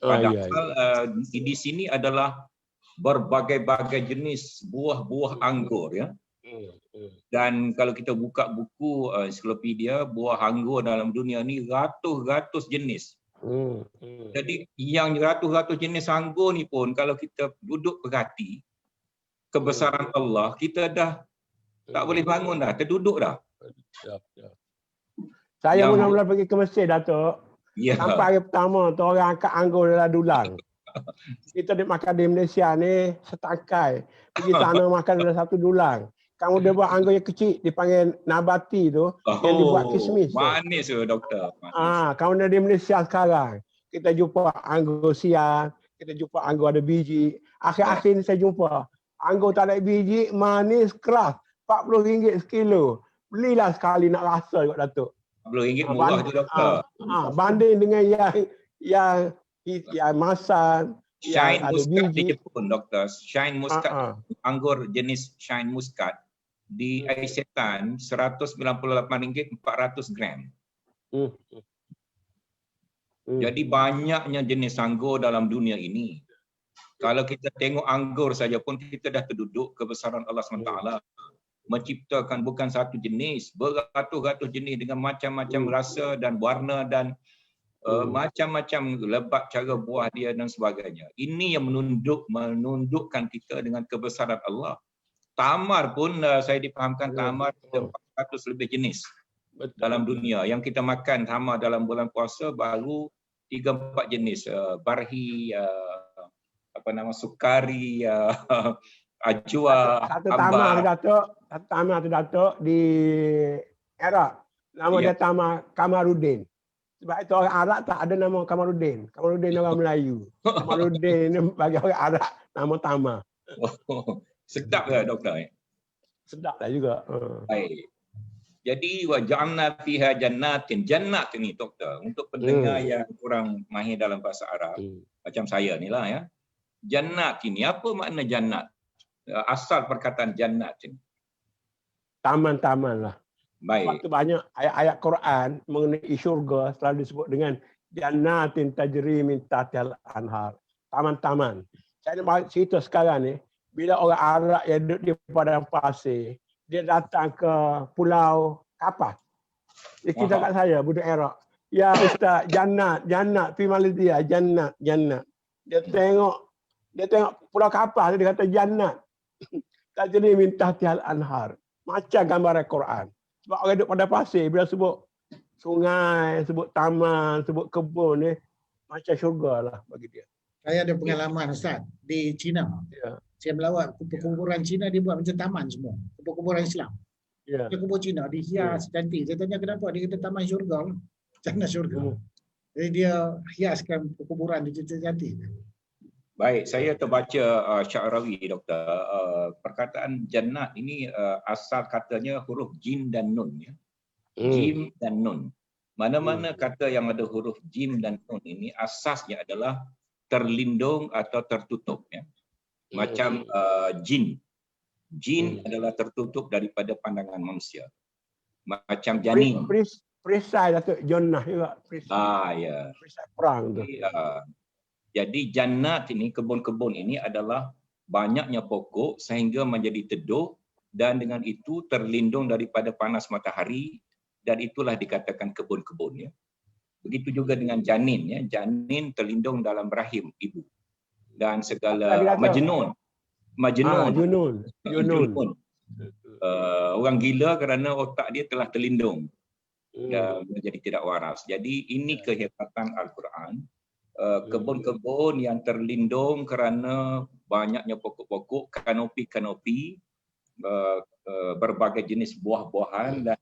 Padahal di sini adalah berbagai-bagai jenis buah-buah anggur ya. Dan kalau kita buka buku ensiklopedia, buah anggur dalam dunia ni ratus-ratus jenis. Jadi yang ratus-ratus jenis anggur ni pun kalau kita duduk perhati kebesaran Allah, kita dah tak boleh bangun dah, terduduk dah. Saya mula-mula pergi ke Mesir, Datuk. Sampai hari pertama tu orang angkat anggur dalam dulang. Kita makan di Malaysia ni setangkai. Pergi sana makan dalam satu dulang. Kamu dia buat anggur yang kecil, dipanggil nabati tu, yang dibuat kismis. Manis tu doktor. Kamu di Malaysia sekarang, kita jumpa anggur siang, kita jumpa anggur ada biji. Akhir-akhir ni saya jumpa anggur tak ada biji, manis, keras, RM40 sekilo. Belilah sekali nak rasa kot Datuk. RM40 murah tu doktor. Banding dengan yang masan, Shine Muscat di Jepun doktor. Shine Muscat, anggur jenis Shine Muscat di Isetan RM198 400 gram. Jadi banyaknya jenis anggur dalam dunia ini. Kalau kita tengok anggur saja pun kita dah terduduk kebesaran Allah SWT. Menciptakan bukan satu jenis, beratus-ratus jenis dengan macam-macam rasa dan warna dan macam-macam lebat cara buah dia dan sebagainya. Ini yang menundukkan kita dengan kebesaran Allah. Tamar pun saya difahamkan tamar ada 400 lebih jenis dalam dunia. Yang kita makan tamar dalam bulan puasa baru 3-4 jenis. Barhi, sukari, ajwa, satu tamar tu Datuk di Iraq. Nama dia tamar Kamarudin. Sebab itu orang Arab tak ada nama Kamarudin. Kamarudin orang Melayu. Kamarudin ni bagi orang Arab nama tamar. Sedap ke doktor? Sedap lah juga. Baik. Jadi wa ja'alna fiha jannatin. Jannat ni doktor untuk pendengar yang kurang mahir dalam bahasa Arab macam saya ni lah ya. Jannat ini apa makna jannat? Asal perkataan jannat ini. Taman-taman lah. Baik. Waktu banyak ayat-ayat Quran mengenai syurga selalu disebut dengan jannatin tajri min tahtihal anhar. Taman-taman. Saya nak cerita sekarang ni, bila orang Arab yang duduk di padang pasir, dia datang ke Pulau Kapas. Dia cerita kat saya, budak Iraq. Ya Ustaz, jannat pi Malaysia, jannat. Dia tengok Pulau Kapas, dia kata jannat. Tajri min tahtihal anhar. Macam gambar Al-Quran. Sebab orang duduk pada pasir, bila sebut sungai, sebut taman, sebut kebun ni, macam syurga lah bagi dia. Saya ada pengalaman Ustaz di China. Saya melawat kuburan China, dia buat macam taman semua. Kuburan Islam. Dia kubur China, dihias cantik. Saya tanya kenapa, dia kata taman syurga. Jannah syurga. Jadi dia hiaskan kuburan dia cantik. Baik, saya terbaca Sya'rawi doktor. Perkataan jannat ini asal katanya huruf jim dan nun ya. Jim dan nun. Mana-mana kata yang ada huruf jim dan nun ini asasnya adalah terlindung atau tertutup ya. Macam jin. Jin adalah tertutup daripada pandangan manusia. Macam janin. Perisai Datuk Jannah juga. Ya. Perisai perang tu. Jadi jannat ini, kebun-kebun ini adalah banyaknya pokok sehingga menjadi teduh dan dengan itu terlindung daripada panas matahari dan itulah dikatakan kebun-kebun ya. Begitu juga dengan janin, ya. Janin terlindung dalam rahim ibu. Dan Apa dia segala kata? majnun, Junun. junun. Orang gila kerana otak dia telah terlindung dan menjadi tidak waras. Jadi ini kehebatan Al-Quran. Kebun-kebun yang terlindung kerana banyaknya pokok-pokok, kanopi-kanopi, berbagai jenis buah-buahan dan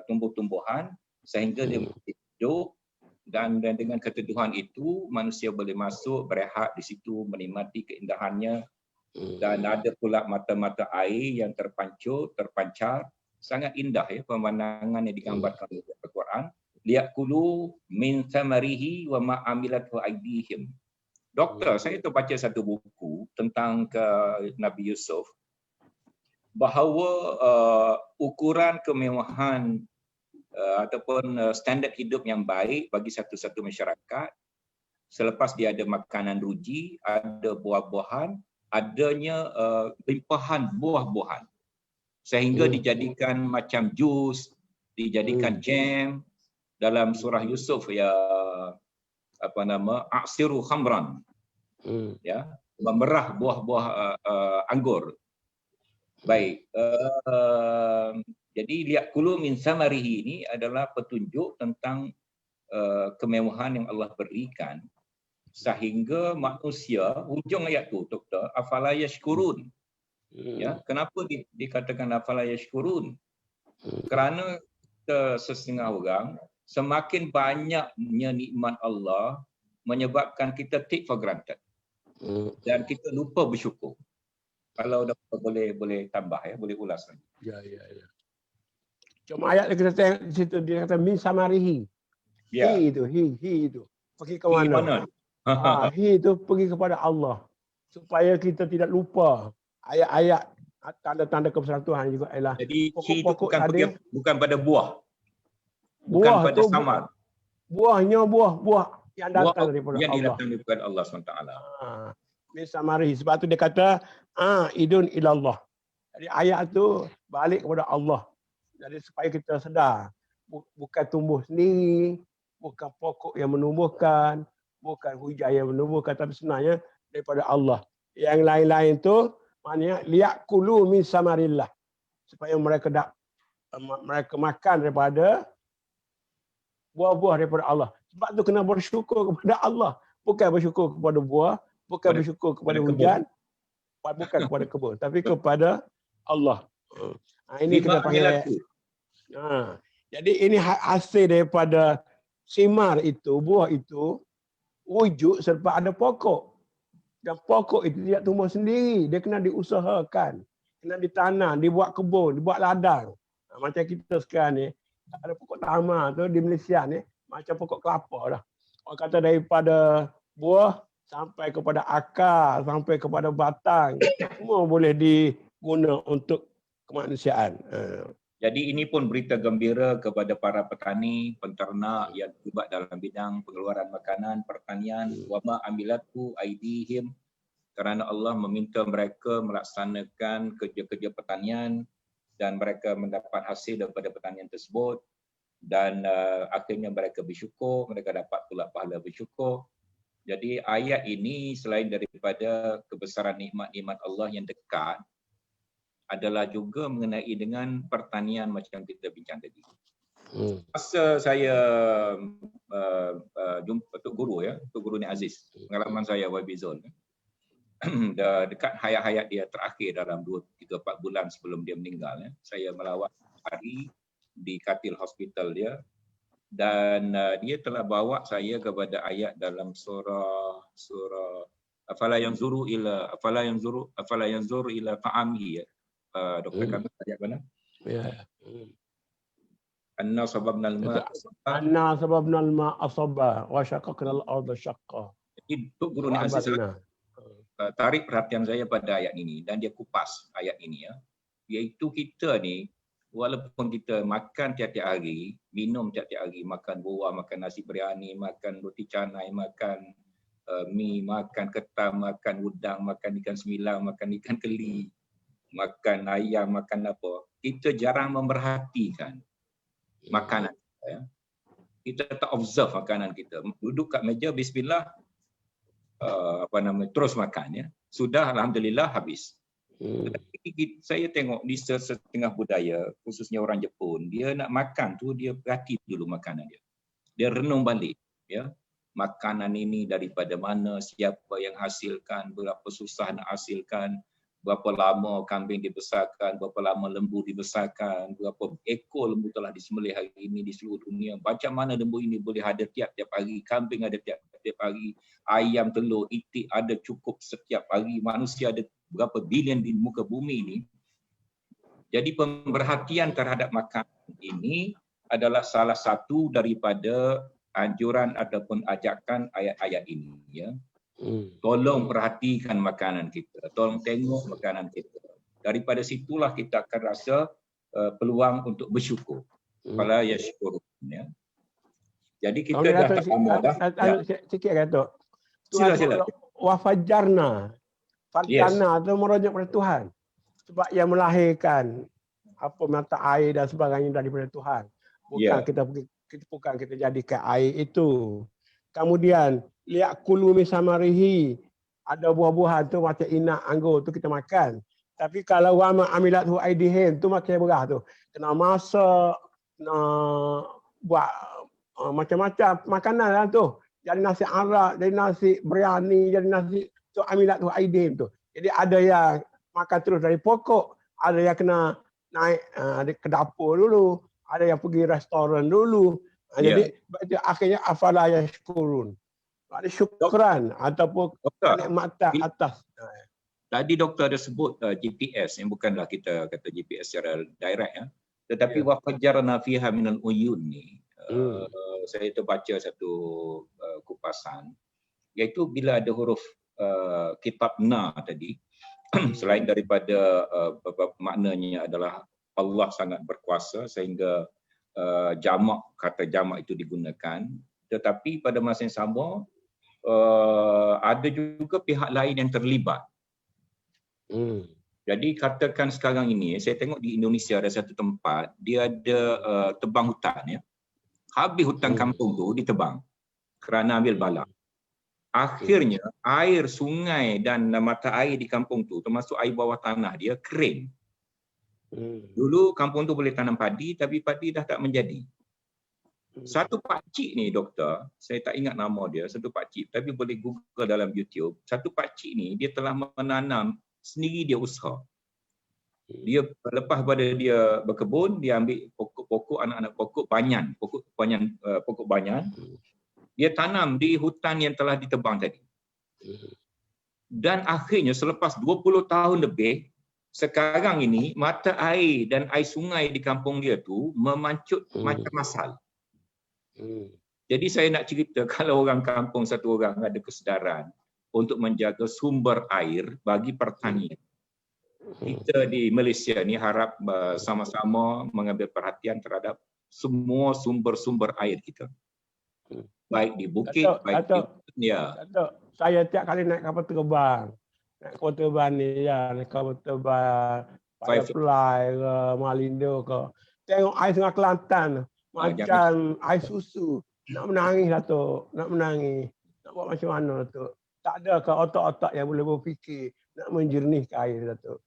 tumbuh-tumbuhan sehingga dia hidup, dan dengan keteduhan itu manusia boleh masuk berehat di situ, menikmati keindahannya, dan ada pula mata-mata air yang terpancar, sangat indah ya pemandangan yang digambarkan oleh Al-Quran. Liakulu min thamarihi wa ma amilathu aydihim. Doktor, saya terbaca satu buku tentang Nabi Yusuf, bahawa ukuran kemewahan ataupun standard hidup yang baik bagi satu-satu masyarakat, selepas dia ada makanan ruji, ada buah-buahan, adanya limpahan buah-buahan, sehingga dijadikan macam jus, dijadikan jam. Dalam surah Yusuf ya, aksiru khamran, ya, memerah buah-buah anggur. Baik, jadi liakulu min samarihi ini adalah petunjuk tentang kemewahan yang Allah berikan sehingga manusia, hujung ayat tu doktor, afala yashkurun. Ya, kenapa dikatakan afala yashkurun? Kerana sesetengah orang, semakin banyaknya nikmat Allah menyebabkan kita take for granted dan kita lupa bersyukur. Kalau doktor boleh tambah ya, boleh ulas lagi. Ya. Cuma ayat kita tengok di situ dia kata min samarihi. Ya. He itu. Pergi ke mana? He itu pergi kepada Allah. Supaya kita tidak lupa ayat-ayat tanda-tanda kebesaran Tuhan juga ialah jadi pokok-pokok itu tadi. Bukan pada buah. Bukan pada samar. Buahnya buah yang datang daripada yang Allah. datang daripada Allah SWT. Min samarihi. Sebab tu dia kata idun ilallah. Jadi ayat tu balik kepada Allah. Jadi supaya kita sedar, bukan tumbuh sendiri, bukan pokok yang menumbuhkan, bukan hujan yang menumbuhkan, tapi sebenarnya daripada Allah. Yang lain-lain tu maknanya liyakulu min samarillah, supaya mereka makan daripada buah-buah daripada Allah. Sebab tu kena bersyukur kepada Allah, bukan bersyukur kepada buah, bukan bersyukur kepada hujan, bukan kepada kebun, tapi kepada Allah. Ini kita panggil. Jadi ini hasil daripada simar itu, buah itu wujud selepas ada pokok. Dan pokok itu tidak tumbuh sendiri, dia kena diusahakan, kena ditanam, dibuat kebun, dibuat ladang. Macam kita sekarang ni, ada pokok tamar tu di Malaysia ni, macam pokok kelapa dah. Orang kata daripada buah sampai kepada akar, sampai kepada batang, semua boleh diguna untuk kemanusiaan. Jadi ini pun berita gembira kepada para petani, penternak yang terlibat dalam bidang pengeluaran makanan, pertanian. Wa ma amilatu aydihim, kerana Allah meminta mereka melaksanakan kerja-kerja pertanian dan mereka mendapat hasil daripada pertanian tersebut, dan akhirnya mereka bersyukur, mereka dapat pula pahala bersyukur. Jadi ayat ini selain daripada kebesaran nikmat-nikmat Allah yang dekat, adalah juga mengenai dengan pertanian macam kita bincang tadi. Masa saya jumpa Tok Guru ya, Tok Guru Ni Aziz, pengalaman saya YB Zone, dekat hayat-hayat dia terakhir dalam 2-3-4 bulan sebelum dia meninggal, ya, saya melawat hari di katil hospital dia, dan dia telah bawa saya kepada ayat dalam surah afala yanzuru ila ta'amihi, ya. Doktor kami ayat mana? Ya. Anna sababnal ma'a sabba wa syaqqaqnal arda syaqqa. Itu Guru Ni Aziz tarik perhatian saya pada ayat ini dan dia kupas ayat ini, ya. Iaitu kita ni walaupun kita makan tiap-tiap hari, minum tiap-tiap hari, makan buah, makan nasi biryani, makan roti canai, makan mi, makan ketam, makan udang, makan ikan semilang, makan ikan keli, makan ayam, makan apa, kita jarang memerhatikan makanan. Ya. kita tak observe makanan kita. Duduk kat meja, bismillah, terus makan ya. Sudah alhamdulillah habis. Tapi saya tengok di setengah budaya, khususnya orang Jepun, dia nak makan tu dia perhati dulu makanan dia. Dia renung balik ya. Makanan ini daripada mana, siapa yang hasilkan, berapa susah nak hasilkan, berapa lama kambing dibesarkan, berapa lama lembu dibesarkan, berapa ekor lembu telah disembelih hari ini di seluruh dunia, macam mana lembu ini boleh ada tiap-tiap hari, kambing ada tiap-tiap hari, ayam, telur, itik ada cukup setiap hari, manusia ada berapa bilion di muka bumi ini. Jadi pemerhatian terhadap makanan ini adalah salah satu daripada anjuran ataupun ajakan ayat-ayat ini ya. Tolong perhatikan makanan kita, tolong tengok makanan kita. Daripada situlah kita akan rasa peluang untuk bersyukur. Fala yashkurun ya. Jadi kita dah tak lama dah. Sikit kata. Sila. Wa fajarna. Farjana tu merujuk pada Tuhan. Sebab yang melahirkan apa mata air dan sebagainya daripada Tuhan. Bukan kita jadikan air itu. Kemudian liakulu misamarihi, ada buah-buahan tu macam inak, anggur tu kita makan. Tapi kalau wama amilathu aidihim tu macam berah tu. Kena masak, kena buat macam-macam makanan lah tu. Jadi nasi arak, jadi nasi biryani, jadi nasi tu amilathu aidihim tu. Jadi ada yang makan terus dari pokok, ada yang kena naik ke dapur dulu, ada yang pergi restoran dulu. Jadi akhirnya afala yashkurun. Ada syukran ataupun nikmatan atas. Tadi doktor ada sebut GPS yang bukanlah kita kata GPS secara direct ya. Tetapi wa fajarna fiha minal uyun ni saya terbaca satu kupasan, iaitu bila ada huruf kitab na tadi selain daripada maknanya adalah Allah sangat berkuasa sehingga kata jamak itu digunakan, tetapi pada masa yang sama ada juga pihak lain yang terlibat. Jadi katakan sekarang ini saya tengok di Indonesia ada satu tempat dia ada tebang hutan ya. Habis hutan kampung tu ditebang kerana ambil bala. Akhirnya air sungai dan mata air di kampung tu termasuk air bawah tanah dia kering. Dulu kampung tu boleh tanam padi, tapi padi dah tak menjadi. Satu pakcik ni doktor, saya tak ingat nama dia, satu pakcik, tapi boleh Google dalam YouTube. Satu pakcik ni dia telah menanam sendiri, dia usaha. Dia lepas pada dia berkebun, dia ambil pokok-pokok, anak-anak pokok banyan, dia tanam di hutan yang telah ditebang tadi. Dan akhirnya selepas 20 tahun lebih, sekarang ini mata air dan air sungai di kampung dia tu memancut macam masal. Jadi saya nak cerita kalau orang kampung satu orang ada kesedaran untuk menjaga sumber air bagi pertanian. Kita di Malaysia ni harap sama-sama mengambil perhatian terhadap semua sumber-sumber air kita. Baik di bukit, Saya tiap kali naik kapal terbang. Naik kapal terbang ni naik kapal terbang Firefly ke Malindo ke. Tengok air Sungai Kelantan macam air susu. Nak menangis lah tu, nak menangis. Nak buat macam mana tu. Tak ada ke otak-otak yang boleh berfikir nak menjernihkan air lah tu.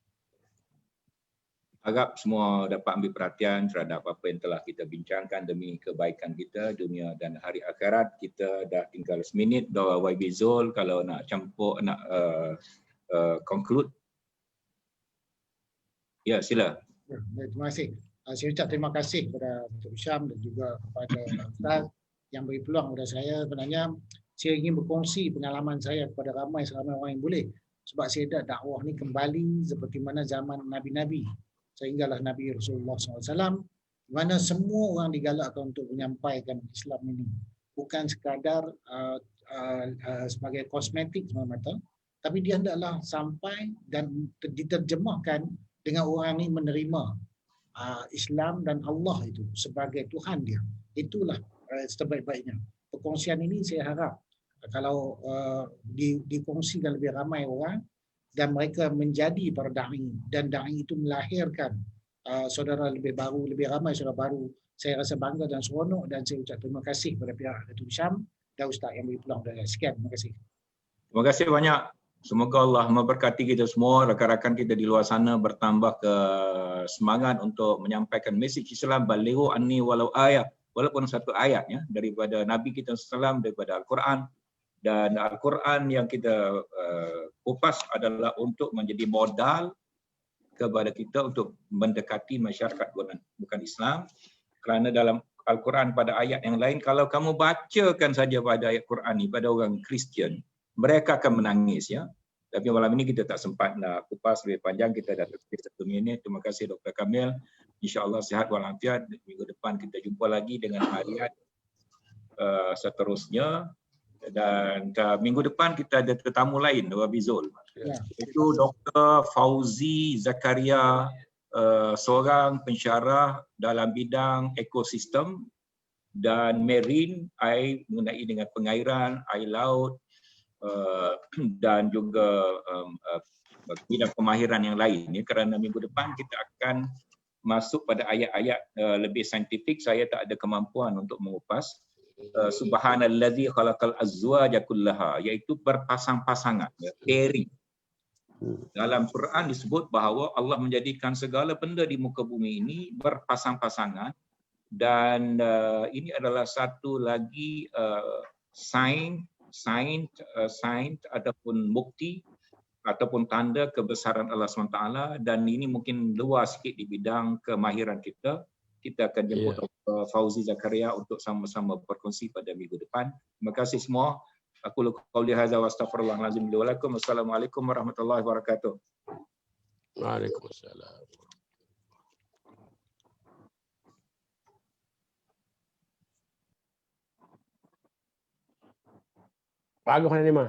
Harap semua dapat ambil perhatian terhadap apa yang telah kita bincangkan demi kebaikan kita dunia dan hari akhirat. Kita dah tinggal seminit. Doa YB Zul kalau nak campur, nak conclude. Ya, sila. Terima kasih. Saya ucap terima kasih kepada Dr. Hisham dan juga kepada Ustaz yang beri peluang kepada saya. Sebenarnya saya ingin berkongsi pengalaman saya kepada ramai orang yang boleh. Sebab saya dah dakwah ni kembali seperti mana zaman Nabi-Nabi. Sehinggalah Nabi Rasulullah SAW, di mana semua orang digalakkan untuk menyampaikan Islam ini. Bukan sekadar sebagai kosmetik semata-mata, tapi dia hendaklah sampai dan diterjemahkan dengan orang ini menerima Islam dan Allah itu sebagai Tuhan dia. Itulah sebaik-baiknya. Perkongsian ini saya harap kalau dikongsikan lebih ramai orang, dan mereka menjadi para da'i, dan da'i itu melahirkan saudara lebih baru, lebih ramai saudara baru Saya rasa bangga dan seronok dan saya ucap terima kasih kepada pihak Datuk Syam dan Ustaz yang beri peluang dan sekian. Terima kasih. Terima kasih banyak. Semoga Allah memberkati kita semua, rakan-rakan kita di luar sana bertambah ke semangat untuk menyampaikan mesej Islam, balighu anni walau ayat, walaupun satu ayat ya daripada Nabi kita sallallahu daripada Al-Quran. Dan Al-Quran yang kita kupas adalah untuk menjadi modal kepada kita untuk mendekati masyarakat bukan Islam. Kerana dalam Al-Quran pada ayat yang lain, kalau kamu bacakan saja pada ayat Quran ni pada orang Kristian, mereka akan menangis ya. Tapi malam ini kita tak sempat nak kupas lebih panjang, kita dah lebih 1 minit. Terima kasih Dr. Kamil. InsyaAllah sihat walafiat. Minggu depan kita jumpa lagi dengan harian seterusnya. Dan minggu depan kita ada tetamu lain, Wabi Zul. Itu Dr. Fauzi Zakaria, seorang pensyarah dalam bidang ekosistem dan marine, air mengenai dengan pengairan, air laut dan juga bidang pemahiran yang lain. Kerana minggu depan kita akan masuk pada ayat-ayat lebih saintifik. Saya tak ada kemampuan untuk mengupas. Subhanallazi khalaqal azwaja kullaha, iaitu berpasang-pasangan, pairing. Dalam Quran disebut bahawa Allah menjadikan segala benda di muka bumi ini berpasang-pasangan, dan ini adalah satu lagi sign ataupun bukti ataupun tanda kebesaran Allah SWT, dan ini mungkin luas sikit di bidang kemahiran kita. Kita akan jemput Dr. Fauzi Zakaria untuk sama-sama berkongsi pada minggu depan. Terima kasih semua. Aku qauli hadza wa astaghfirullahalazim li wa lakum. Assalamualaikum warahmatullahi wabarakatuh. Waalaikumsalam. Bagus ni, Mak.